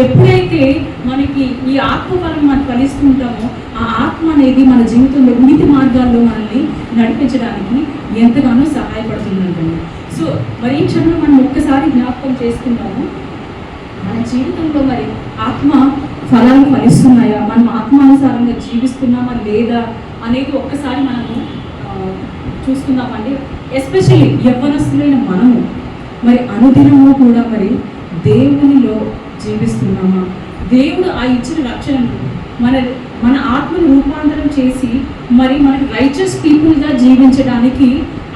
ఎప్పుడైతే మనకి ఈ ఆత్మ ఫలం మనం ఫలిస్తుంటామో ఆ ఆత్మ అనేది మన జీవితంలో నీతి మార్గాల్లో మనల్ని నడిపించడానికి ఎంతగానో సహాయపడుతుందండి. సో మరి ఈ క్షణంలో మనం ఒక్కసారి జ్ఞాపకం చేసుకుంటాము, మన జీవితంలో మరి ఆత్మ ఫలాలు ఫలిస్తున్నాయా, మనం ఆత్మానుసారంగా జీవిస్తున్నామా లేదా అనేది ఒక్కసారి మనము చూసుకుందామండి. ఎస్పెషల్లీ యవ్వనస్తులైన మనము మరి అనుదినము కూడా మరి దేవునిలో జీవిస్తున్నామా, దేవుడు ఆ ఇచ్చిన రక్షణను మన ఆత్మను రూపాంతరం చేసి మరి మనకి రైచస్ పీపుల్గా జీవించడానికి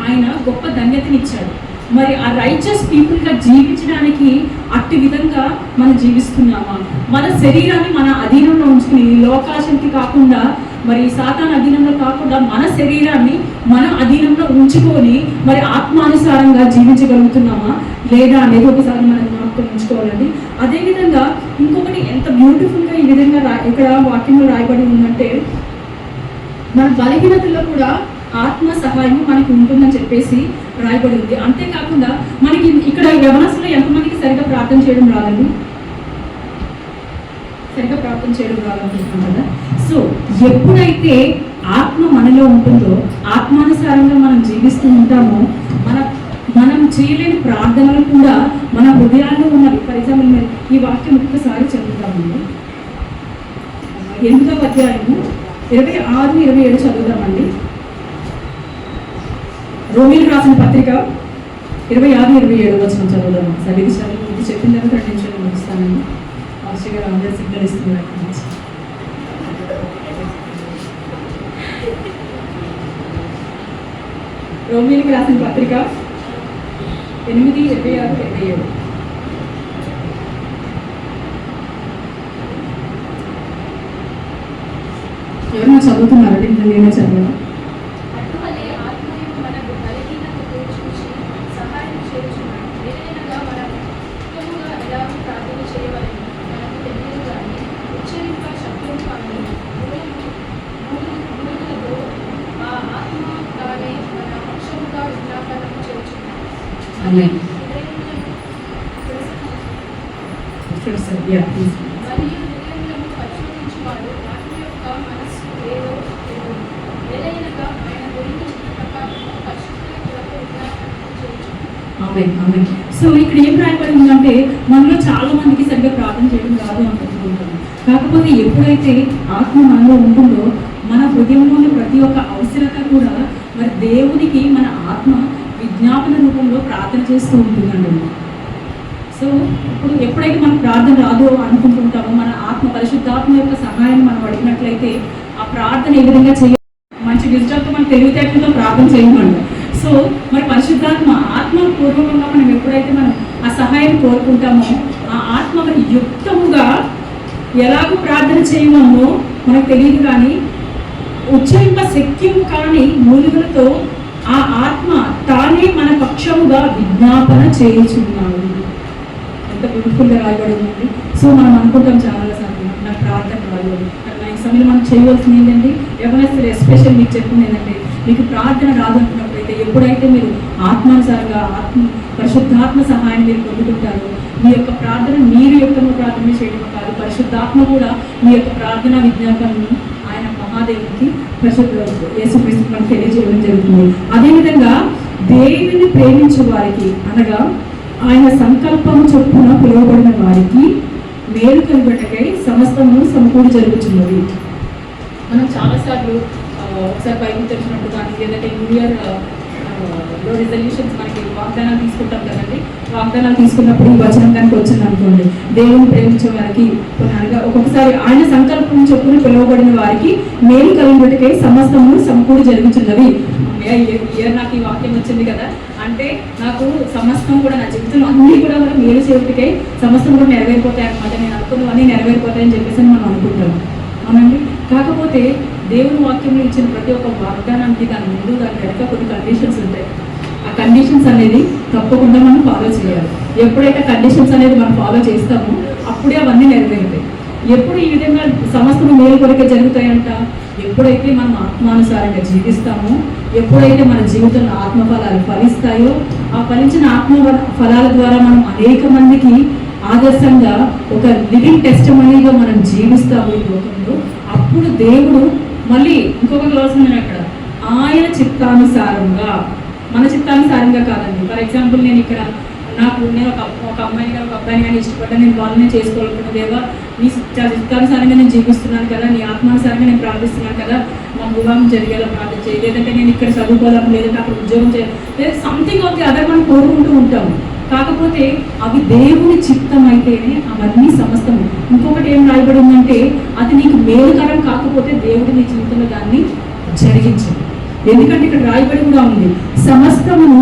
ఆయన గొప్ప ధన్యతనిచ్చాడు. మరి ఆ రైచస్ పీపుల్గా జీవించడానికి అట్టి విధంగా మనం జీవిస్తున్నామా, మన శరీరాన్ని మన అధీనంలో ఉంచుకుని లోకాశక్తి కాకుండా మరి సాతాను అధీనంలో కాకుండా మన శరీరాన్ని మన అధీనంలో ఉంచుకొని మరి ఆత్మానుసారంగా జీవించగలుగుతున్నామా లేదా అనేది ఒకసారి మనం జ్ఞాపకం ఉంచుకోవాలండి. అదేవిధంగా ఇంకొకటి ఎంత బ్యూటిఫుల్గా ఈ విధంగా ఇక్కడ వాక్యంలో రాయబడి ఉందంటే మన బలహీనతల్లో కూడా ఆత్మ సహాయం మనకి ఉంటుందని చెప్పేసి రాయబడి ఉంది. అంతేకాకుండా మనకి ఇక్కడ యవనస్తులు ఎంతమందికి సరిగా ప్రార్థన చేయడం రాదండి? సరిగా ప్రార్థన చేయడం రాదనుకుంటున్నాం కదా. సో ఎప్పుడైతే ఆత్మ మనలో ఉంటుందో ఆత్మానుసారంగా మనం జీవిస్తూ ఉంటామో మనం చేయలేని ప్రార్థనలు కూడా మన హృదయాల్లో ఉన్నవి. ఫర్ ఎగ్జాంపుల్ మీరు ఈ వాక్యం ఒక్కసారి చదువుతామండి. 8వ అధ్యాయము 26-27 చదువుదామండి. రోమియోలకు రాసిన పత్రిక 26-27 వచనం చదువుదాం. సరే ఇది చెప్పిన తర్వాత 2 నిమిషాలు ముగిస్తానండి. మాస్టర్ గారు అందరూ సిగ్నల్ ఇస్తున్నారు. రోమియోలకు రాసిన పత్రిక 8:26-27. ఎవరైనా చదువుతున్నారండి? నేనే చదివాను. అటువలే ఆత్మయు మనకు బలహీనతను చూసి సహాయం చేయుచున్నాడు. ఏదైనగా మనం ఆమేన్. Yeah, please. మరియు హృదయములను పరిశోధించువాడు వాటి యొక్క మనస్సు ఏదో ఎరుగును. ఏలయనగా ఆయన గురించి ప్రకారము పరిశుద్ధుల కొరకు విజ్ఞాపన చేయుచున్నాడు. ఆమేన్, ఆమేన్. సో ఇక్కడ ఏం రాయబడి ఉందంటే మనలో చాలా మందికి సరిగ్గా ప్రార్థన చేయడం రాదు అనుకుంటున్నాం. కాకపోతే ఎప్పుడైతే ఆత్మ మనలో ఉంటుందో మన హృదయంలోని ప్రతి ఒక్క అవసరత కూడా మరి దేవునికి మన ఆత్మ విజ్ఞాపన రూపంలో ప్రార్థన చేస్తూ ఉంటుందండి. సో ఇప్పుడు ఎప్పుడైతే మనం ప్రార్థన రాదు అనుకుంటుంటామో మన ఆత్మ పరిశుద్ధాత్మ యొక్క సహాయాన్ని మనం అడిగినట్లయితే ఆ ప్రార్థన ఏ విధంగా చేయాలి, మంచి విజయంతో మన తెలివితేటలతో ప్రార్థన చేయమంటాం. సో మరి పరిశుద్ధాత్మ ఆత్మపూర్వకంగా మనం ఎప్పుడైతే మనం ఆ సహాయం కోరుకుంటామో ఆ ఆత్మ మరి యుక్తముగా ఎలాగో ప్రార్థన చేయమో మనకు తెలియదు, కానీ ఉచ్చరింప శక్యము కాని మూలుగులతో ఆ ఆత్మ తానే మన పక్షముగా విజ్ఞాపన చేయుచున్నాడు. ఎంత బ్యూటిఫుల్గా రాయబడి ఉంది. సో మనం అనుకుంటాం చాలాసార్లు నాకు ప్రార్థన రాదు, ఈ సమయంలో మనం చేయవలసింది ఏంటంటే ఎవరైనా ఎస్పెషల్ మీకు చెప్పింది ఏంటంటే మీకు ప్రార్థన రాదు అనుకున్నప్పుడైతే ఎప్పుడైతే మీరు ఆత్మానుసారంగా పరిశుద్ధాత్మ సహాయం మీరు పొందుకుంటారో మీ యొక్క ప్రార్థన మీరు యొక్క ప్రార్థన చేయడం కాదు, పరిశుద్ధాత్మ కూడా మీ యొక్క ప్రార్థన విజ్ఞాపనను ఆయన మహాదేవునికి యేసుక్రీస్తు మనకు తెలియజేయడం జరుగుతుంది. అదేవిధంగా దేవుని ప్రేమించే వారికి అనగా ఆయన సంకల్పము చొప్పున పిలువబడిన వారికి మేలు కలుగుటకై సమస్తము సమకూడి జరుగుతున్నది. మనం చాలాసార్లు ఒకసారి బైబిల్ తెరిచినప్పుడు కానీ లేదంటే న్యూ ఇయర్ రిజల్యూషన్స్ మనకి వాగ్దానాలు తీసుకుంటాం కదండి. వాగ్దానాలు తీసుకున్నప్పుడు ఈ వచనం కనుక వచ్చింది అనుకోండి, దేవుని ప్రేమించే వారికి అనగా ఒక్కొక్కసారి ఆయన సంకల్పం చొప్పున పిలువబడిన వారికి మేలు కలుగుటకై సమస్తము సమకూడి జరుగుతున్నది. ఇయర్ నాకు ఈ వాక్యం వచ్చింది కదా అంటే నాకు సమస్తం కూడా నా జీవితంలో అన్నీ కూడా మేలు చేయుటకై సమస్తం కూడా నెరవేరిపోతాయి అనమాట. నేను అనుకున్నవన్నీ నెరవేరిపోతాయని చెప్పేసి మనం అనుకుంటాం, అవునండి. కాకపోతే దేవుని వాక్యంలో ఇచ్చిన ప్రతి ఒక్క వాగ్దానానికి దాని ముందు దాని వెనక కొన్ని కండిషన్స్ ఉంటాయి. ఆ కండిషన్స్ అనేది తప్పకుండా మనం ఫాలో చేయాలి. ఎప్పుడైతే కండిషన్స్ అనేది మనం ఫాలో చేస్తామో అప్పుడే అవన్నీ నెరవేరుతాయి. ఎప్పుడు ఈ విధంగా సమస్తము మేలు కొరకే జరుగుతాయంట ఎప్పుడైతే మనం ఆత్మానుసారంగా జీవిస్తామో, ఎప్పుడైతే మన జీవితంలో ఆత్మఫలాలు ఫలిస్తాయో ఆ ఫలించిన ఆత్మ ఫలాల ద్వారా మనం అనేక మందికి ఆదర్శంగా ఒక లివింగ్ టెస్టిమనీగా మనం జీవిస్తాము ఈ లోకంలో. అప్పుడు దేవుడు మళ్ళీ ఇంకొక క్లాస్ ఉంది అక్కడ ఆయన చిత్తానుసారంగా, మన చిత్తానుసారంగా కాదండి. ఫర్ ఎగ్జాంపుల్ నేను ఒక అమ్మాయిని కానీ ఒక అబ్బాయిని కానీ ఇష్టపడ్డా నేను వాళ్ళనే చేసుకోవాలనుకున్న దేవా నీ చిత్తానుసారంగా నేను జీవిస్తున్నాను కదా, నీ ఆత్మానుసారంగా నేను ప్రార్థిస్తున్నాను కదా, మా వివాహం జరిగేలా ప్రార్థన చేయి, లేదంటే నేను ఇక్కడ చదువుకోవాలని, లేదంటే అక్కడ ఉద్యోగం చేయాలి, లేదా సంథింగ్ ఆఫ్ ది అదర్ మనం కోరుకుంటూ ఉంటాము. కాకపోతే అవి దేవుని చిత్తం అయితేనే అవన్నీ సమస్తము. ఇంకొకటి ఏం రాయబడి ఉందంటే అది నీకు మేలుకరం కాకపోతే దేవుడు నీ జీవితంలో దాన్ని జరిగించదు. ఎందుకంటే ఇక్కడ రాయబడి కూడా ఉంది సమస్తమును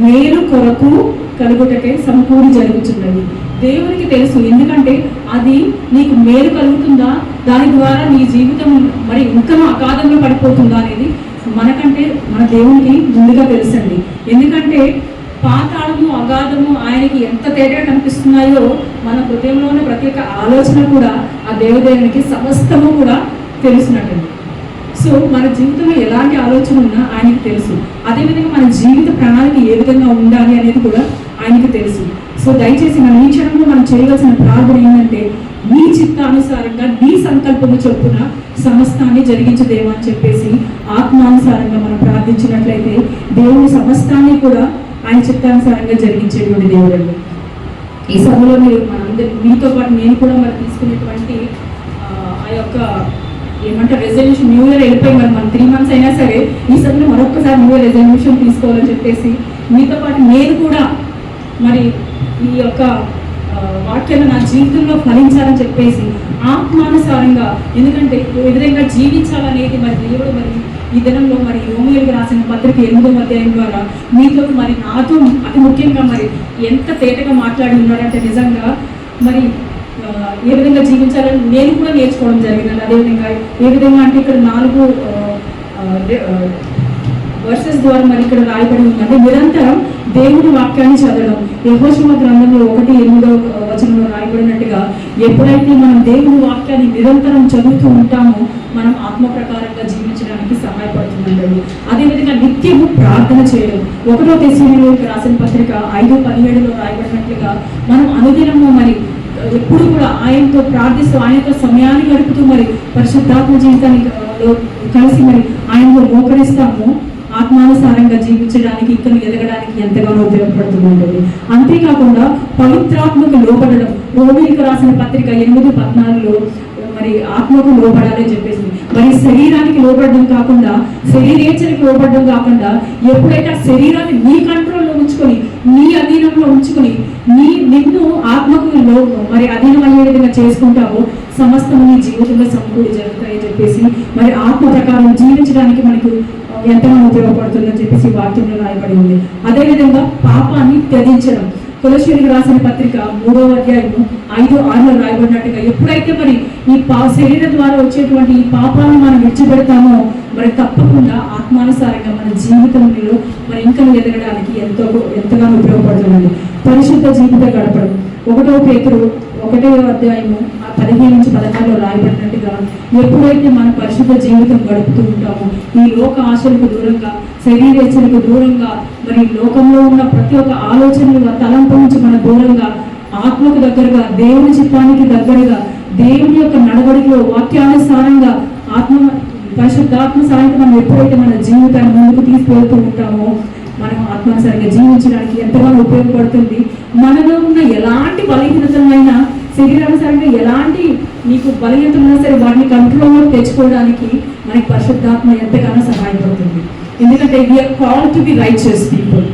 మేలు కొరకు కలుగుటకే సమకూడి జరుగుతున్నది. దేవునికి తెలుసు, ఎందుకంటే అది నీకు మేలు కలుగుతుందా, దాని ద్వారా నీ జీవితం మరి ఇంకా అగాధంలో పడిపోతుందా అనేది మనకంటే మన దేవునికి ముందుగా తెలుసండి. ఎందుకంటే పాతాళము అగాధము ఆయనకి ఎంత తేడా కనిపిస్తున్నాయో మన హృదయంలో ఉన్న ప్రతి ఒక్క ఆలోచన కూడా ఆ దేవదేవునికి సమస్తము కూడా తెలుసునట్టండి. సో మన జీవితంలో ఎలాంటి ఆలోచన ఉన్నా ఆయనకి తెలుసు. అదేవిధంగా మన జీవిత ప్రణాళిక ఏ విధంగా ఉండాలి అనేది కూడా ఆయనకి తెలుసు. సో దయచేసి మన ఈ క్షణంలో మనం చేయవలసిన ప్రార్థన ఏంటంటే నీ చిత్తానుసారంగా నీ సంకల్పము చొప్పున సమస్తాన్ని జరిగించదేమో అని చెప్పేసి ఆత్మానుసారంగా మనం ప్రార్థించినట్లయితే దేవుని సమస్తాన్ని కూడా ఆయన చిత్తానుసారంగా జరిగించేటువంటి దేవుడు. ఈ సభలో మీరు మనందరి మీతో పాటు నేను కూడా మరి తీసుకునేటువంటి ఆ యొక్క ఏమంటారు రెజల్యూషన్, న్యూ ఇయర్ వెళ్ళిపోయి మరి మనం 3 months అయినా సరే ఈ సభలో మరొకసారి న్యూ ఇయర్ రెజల్యూషన్ తీసుకోవాలని చెప్పేసి మీతో పాటు నేను కూడా మరి ఈ యొక్క వాక్యాలు నా జీవితంలో ఫలించాలని చెప్పేసి ఆత్మానుసారంగా, ఎందుకంటే ఏ విధంగా జీవించాలనేది మరి దేవుడు మరి ఈ దినంలో మరి రోమియోలకు రాసిన పత్రిక 8వ అధ్యాయం ద్వారా మీతో మరి నాతో అతి ముఖ్యంగా మరి ఎంత తేటగా మాట్లాడి ఉన్నారంటే నిజంగా మరి ఏ విధంగా జీవించాలని నేను కూడా నేర్చుకోవడం జరిగిందండి. అదేవిధంగా ఏ విధంగా అంటే ఇక్కడ 4 వర్సెస్ ద్వారా మరి ఇక్కడ రాయబడి ఉందంటే నిరంతరం దేవుని వాక్యాన్ని చదవడం. యెహోషువ గ్రంథంలో 1:8 వచనంలో రాయబడినట్టుగా ఎప్పుడైతే మనం దేవుని వాక్యాన్ని నిరంతరం చదువుతూ ఉంటామో మనం ఆత్మ ప్రకారంగా జీవించడానికి సహాయపడుతుంది. ఉందండి. అదేవిధంగా నిత్యము ప్రార్థన చేయడం. 1 తెస్సలోనికీయులకు రాసిన పత్రిక 5:17 రాయబడినట్లుగా మనం అనుదినము మరి ఎప్పుడు కూడా ఆయనతో ప్రార్థిస్తూ ఆయనతో సమయాన్ని గడుపుతూ మరి పరిశుద్ధాత్మ జీవితాన్ని కలిసి మరి ఆయనతో మోకరిస్తాము. ఆత్మానుసారంగా జీవించడానికి ఇంకా ఎదగడానికి ఎంతగానో ఉపయోగపడుతుందండి. అంతేకాకుండా పవిత్రాత్మకు లోబడడం. రోమీయులకు రాసిన పత్రిక 8:14 మరి ఆత్మకు లోబడాలని చెప్పేసి మరి శరీరానికి లోబడడం కాకుండా శరీరేచ్ఛలకు లోబడడం కాకుండా ఎప్పుడైతే ఆ శరీరాన్ని నీ కంట్రోల్లో ఉంచుకొని నీ అధీనంలో ఉంచుకొని నిన్ను ఆత్మకు మరి అధీనం అయ్యే విధంగా చేసుకుంటావో సమస్తం నీ జీవితంలో సమకూడి జరుగుతాయని చెప్పేసి మరి ఆత్మ ప్రకారం జీవించడానికి మనకు ఎంతగానో ఉపయోగపడుతుందని చెప్పేసి వాక్యంలో రాయబడి ఉంది. అదేవిధంగా పాపాన్ని త్యజించడం. కొలస్సీయులకు రాసిన పత్రిక 3:5-6 రాయబడినట్టుగా ఎప్పుడైతే మరి ఈ శరీరం ద్వారా వచ్చేటువంటి ఈ పాపాలను మనం విడిచిపెడతామో మరి తప్పకుండా ఆత్మానుసారంగా మన జీవితంలో మరి ఇంకా ఎదగడానికి ఎంతగానో ఉపయోగపడుతుందండి. పరిశుద్ధ జీవితం గడపడం. 1 పేతురు 1:15-16 రాయబడినట్టుగా ఎప్పుడైతే మన పరిశుద్ధ జీవితం గడుపుతూ ఉంటామో ఈ లోక ఆశలకు దూరంగా శరీరేచ్ఛలకు దూరంగా మరి లోకంలో ఉన్న ప్రతి ఒక్క ఆలోచనలు తలంపు నుంచి మన దూరంగా ఆత్మకు దగ్గరగా దేవుని చిత్తానికి దగ్గరగా దేవుని యొక్క నడవడిలో వాక్యానుసారంగా పరిశుద్ధాత్మ సాయంతో మనం ఎప్పుడైతే మన జీవితాన్ని ముందుకు తీసుకెళ్తూ ఉంటామో మనం ఆత్మానుసారంగా జీవించడానికి ఎంతగానో ఉపయోగపడుతుంది. మనలో ఉన్న ఎలాంటి బలహీనతలైనా శరీరానుసారంగా ఎలాంటి నీకు బలహీనతలున్నా సరే వాటిని కంట్రోల్లో తెచ్చుకోవడానికి మనకి పరిశుద్ధాత్మ ఎంతగానో సహాయపడుతుంది. ఎందుకంటే we are called to be righteous people.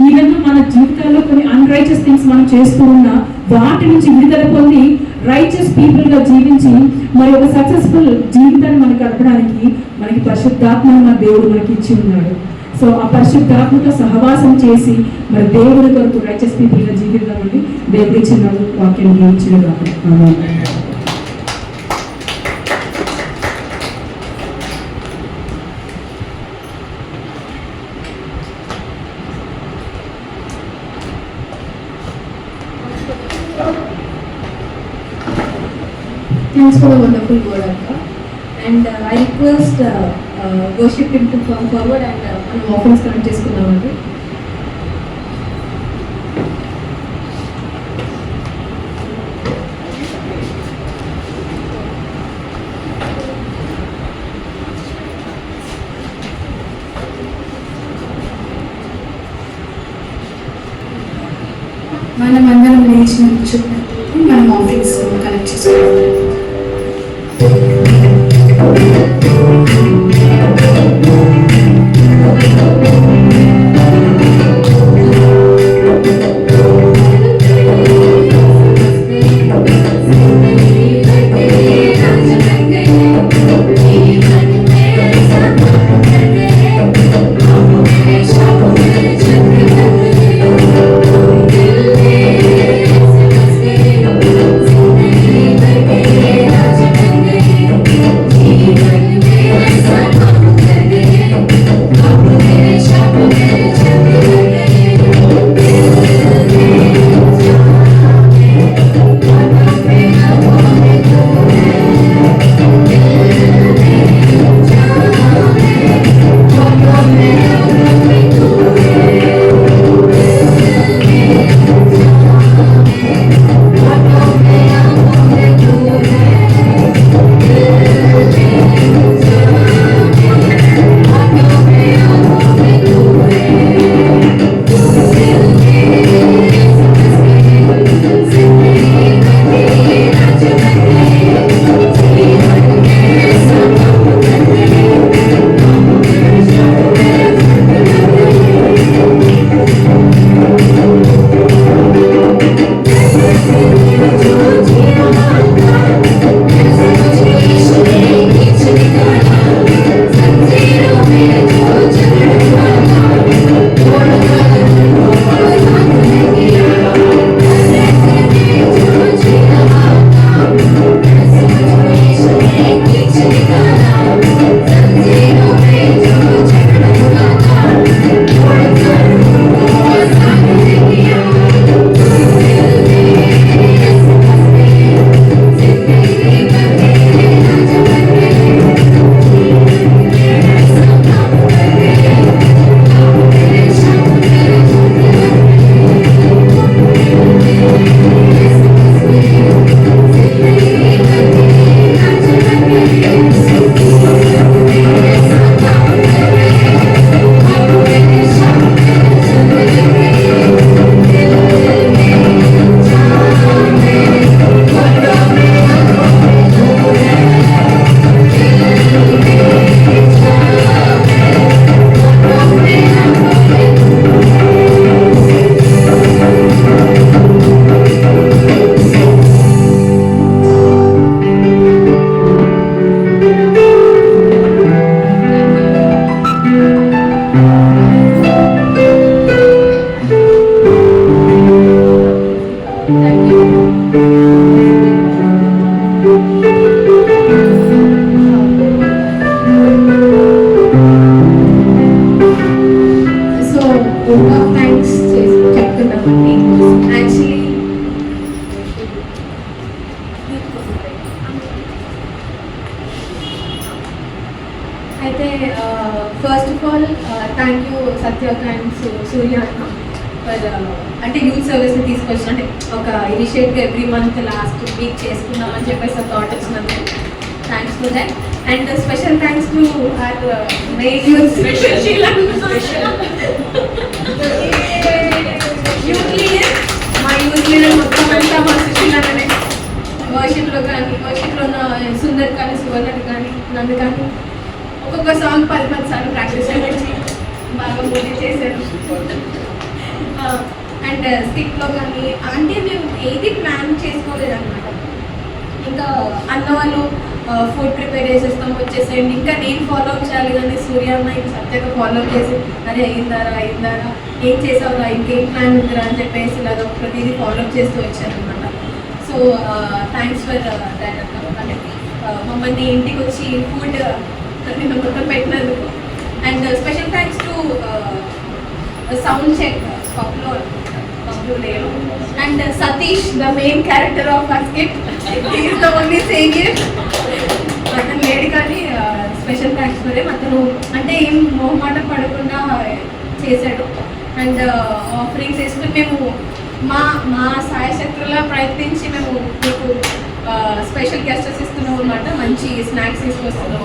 Even మన జీవితాల్లో కొన్ని అన్రైచియస్ థింగ్స్ మనం చేస్తూ ఉన్నా వాటి నుంచి విడుదల పొంది రైచియస్ పీపుల్ గా జీవించి మరి ఒక సక్సెస్ఫుల్ జీవితాన్ని మనకు గడపడానికి మనకి పరిశుద్ధాత్మను మన దేవుడు మనకి ఇచ్చి ఉన్నాడు. సో ఆ పరిశుద్ధాత్మతో సహవాసం చేసి మరి దేవుడి కొరకు రైచియస్ పీపుల్ గా జీవిద్దామని దేవుడు ఇచ్చిన వాక్యం ఇచ్చిన Thanks for the wonderful word, Akka. And I request worship team to come forward and మనం offerings connect చేసుకుందామండి. మనం అందరం లేచిన మనం ఆఫీస్ కనెక్ట్ చేసుకోవాలి. Thank you. సో థ్యాంక్స్ చెప్తున్నామండి. యాక్చువల్లీ అయితే first of all thank you Satyaka and Surya అన్న ఫర్ అంటే యూత్ సర్వీస్ని తీసుకొచ్చిన అంటే ఒక ఇనిషియేట్గా ఎవ్రీ మంత్ లాస్ట్ వీక్ చేసుకుందామని చెప్పేసి థాట్ వచ్చినందుకు thanks for that. And special thanks to our main youth youth leader, మా యూత్ లీడర్ మొత్తం అంతా మా సుశీలనే. వర్షిప్లో ఉన్న సుందర్ కానీ సువర్ణకి కానీ నన్ను కానీ ఒక్కొక్క సాంగ్ 10 సార్లు ప్రాక్టీస్ చేసి బాగా మూవీ చేశారు. అండ్ స్కిట్లో కానీ అంటే మేము ఏది ప్లాన్ చేసుకోలేదన్నమాట. ఇంకా అన్న వాళ్ళు ఫుడ్ ప్రిపేర్ చేసేస్తాం వచ్చేసేయండి, ఇంకా నేను ఫాలో అప్ చేయాలి కానీ సూర్య అన్న ఇంకా సత్యగా ఫాలో అప్ చేసి అరే అయిందారా ఏం చేసావురా ఇంకేం ప్లాన్ ఉందిరా అని చెప్పేసి ఇలాగ ప్రతిదీ ఫాలో అప్ చేస్తూ వచ్చారనమాట. సో థ్యాంక్స్ ఫర్ దాట్ అంటే మమ్మల్ని ఇంటికి వచ్చి ఫుడ్ నేను మొత్తం పెట్టినందుకు. And special thanks to sound check Pablo లేరు and Satish the main character of a skit is the only saviour. అతను లేడు కానీ స్పెషల్ థ్యాంక్స్ ఫర్ హిమ్. అతను అంటే ఏం మొహమాట పడకుండా చేశాడు. అండ్ ఆఫరింగ్స్ వేసుకుని మేము మా సాయశక్తులా ప్రయత్నించి మేము మీకు స్పెషల్ గెస్టెస్ ఇస్తున్నాం అనమాట. మంచి స్నాక్స్ తీసుకొస్తున్నాం.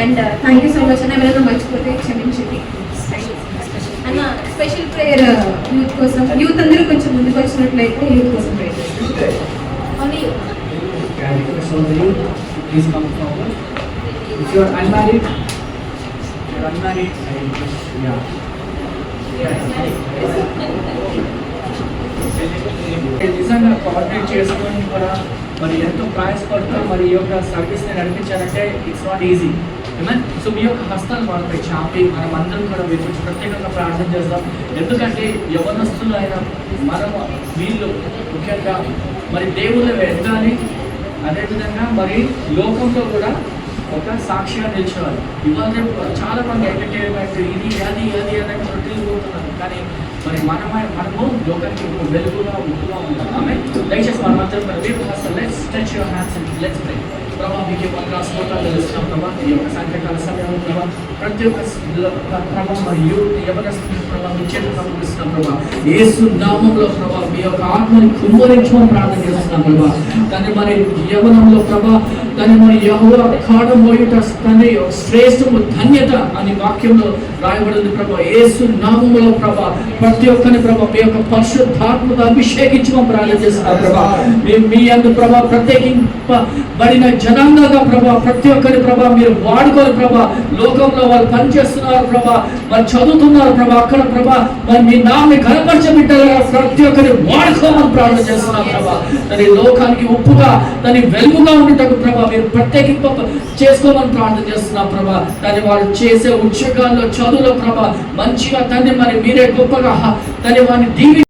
And thank you so much అన్న. ఎవరైనా మర్చిపోతే క్షమించండి అన్న. స్పెషల్ ప్రేయర్ యూత్ కోసం, యూత్ అందరూ కొంచెం ముందుకు వచ్చినట్లయితే యూత్ కోసం prayer only Please come forward. If you are unmarried, yeah. నిజంగా కోఆర్డినేట్ చేసుకొని కూడా మరి ఎంతో ప్రయాసపడుతూ మరి ఈ యొక్క సర్వీస్ని నడిపించాలంటే ఇట్స్ నాట్ ఈజీ. సో మీ యొక్క హస్తాలు వాళ్ళపై చాపి మనం అందరం కూడా వీరి గురించి ప్రత్యేకంగా ప్రార్థన చేస్తాం. ఎందుకంటే యవనస్తులు అయిన మనం వీళ్ళు ముఖ్యంగా మరి దేవుళ్ళు ఎదగాలి, అదేవిధంగా మరి లోకంలో కూడా ఒక సాక్షిగా నిలిచేవారు. ఇవాళ చాలా మంది ఎంటర్టైన్మెంట్ ఇది అది అనేది రొటీన్ పోతున్నారు. కానీ మరి మనము లోకానికి వెలుగుగా ఉప్పుగా ఉంటాం. ఆమె దయచేసి మనమందరం let's touch your hands and let's pray. ప్రభావ మీకు రాసుకోవటాలు తెలుస్తున్నాం ప్రభావ. ఈ యొక్క సాయంకాల సమయంలో ప్రభావ ప్రతి ఒక్క ప్రభావ మరియు ఎవరిస్తున్న ప్రభావ చేతులు పంపిస్తున్నాం ప్రభావ. యేసు నామంలో ప్రభావ మీ యొక్క ఆత్మని కుమ్మరించమని ప్రార్థన చేస్తున్నాం ప్రభావ. కానీ మరి యవనంలో ప్రభావ దాన్ని మరి యెహోవా కాడం పోయుట తండ్రి శ్రేష్టము ధన్యత అని వాక్యంలో రాయబడింది ప్రభావ. యేసు నామములో ప్రభావ ప్రతి ఒక్కరిని ప్రభావ మీ యొక్క పరిశుద్ధాత్మతో అభిషేకించమని ప్రార్థన చేస్తున్నాం ప్రభావ. మీ అందు ప్రభావ ప్రత్యేకింపబడిన జనాంగంగా ప్రభావ ప్రతి ఒక్కరి ప్రభావ మీరు వాడుకోరు ప్రభావ. లోకంలో వాళ్ళు పనిచేస్తున్నారు ప్రభావ, మరి చదువుతున్నారు ప్రభావ. అక్కడ ప్రభావ మరి మీ నామని కనపరచబిడ్డగా ప్రతి ఒక్కరిని వాడుకోమని ప్రార్థన చేస్తున్నారు ప్రభావ. దాని లోకానికి ఉప్పుగా దాని వెలుగుగా ఉండటకు ప్రభావ మీరు ప్రత్యేకింప చేసుకోమని ప్రార్థన చేస్తున్నాం ప్రభా. దాన్ని వాళ్ళు చేసే ఉద్యోగాల్లో చదువులో ప్రభా మంచిగా తండ్రి మరి మీరే గొప్పగా దాన్ని వారిని దీవి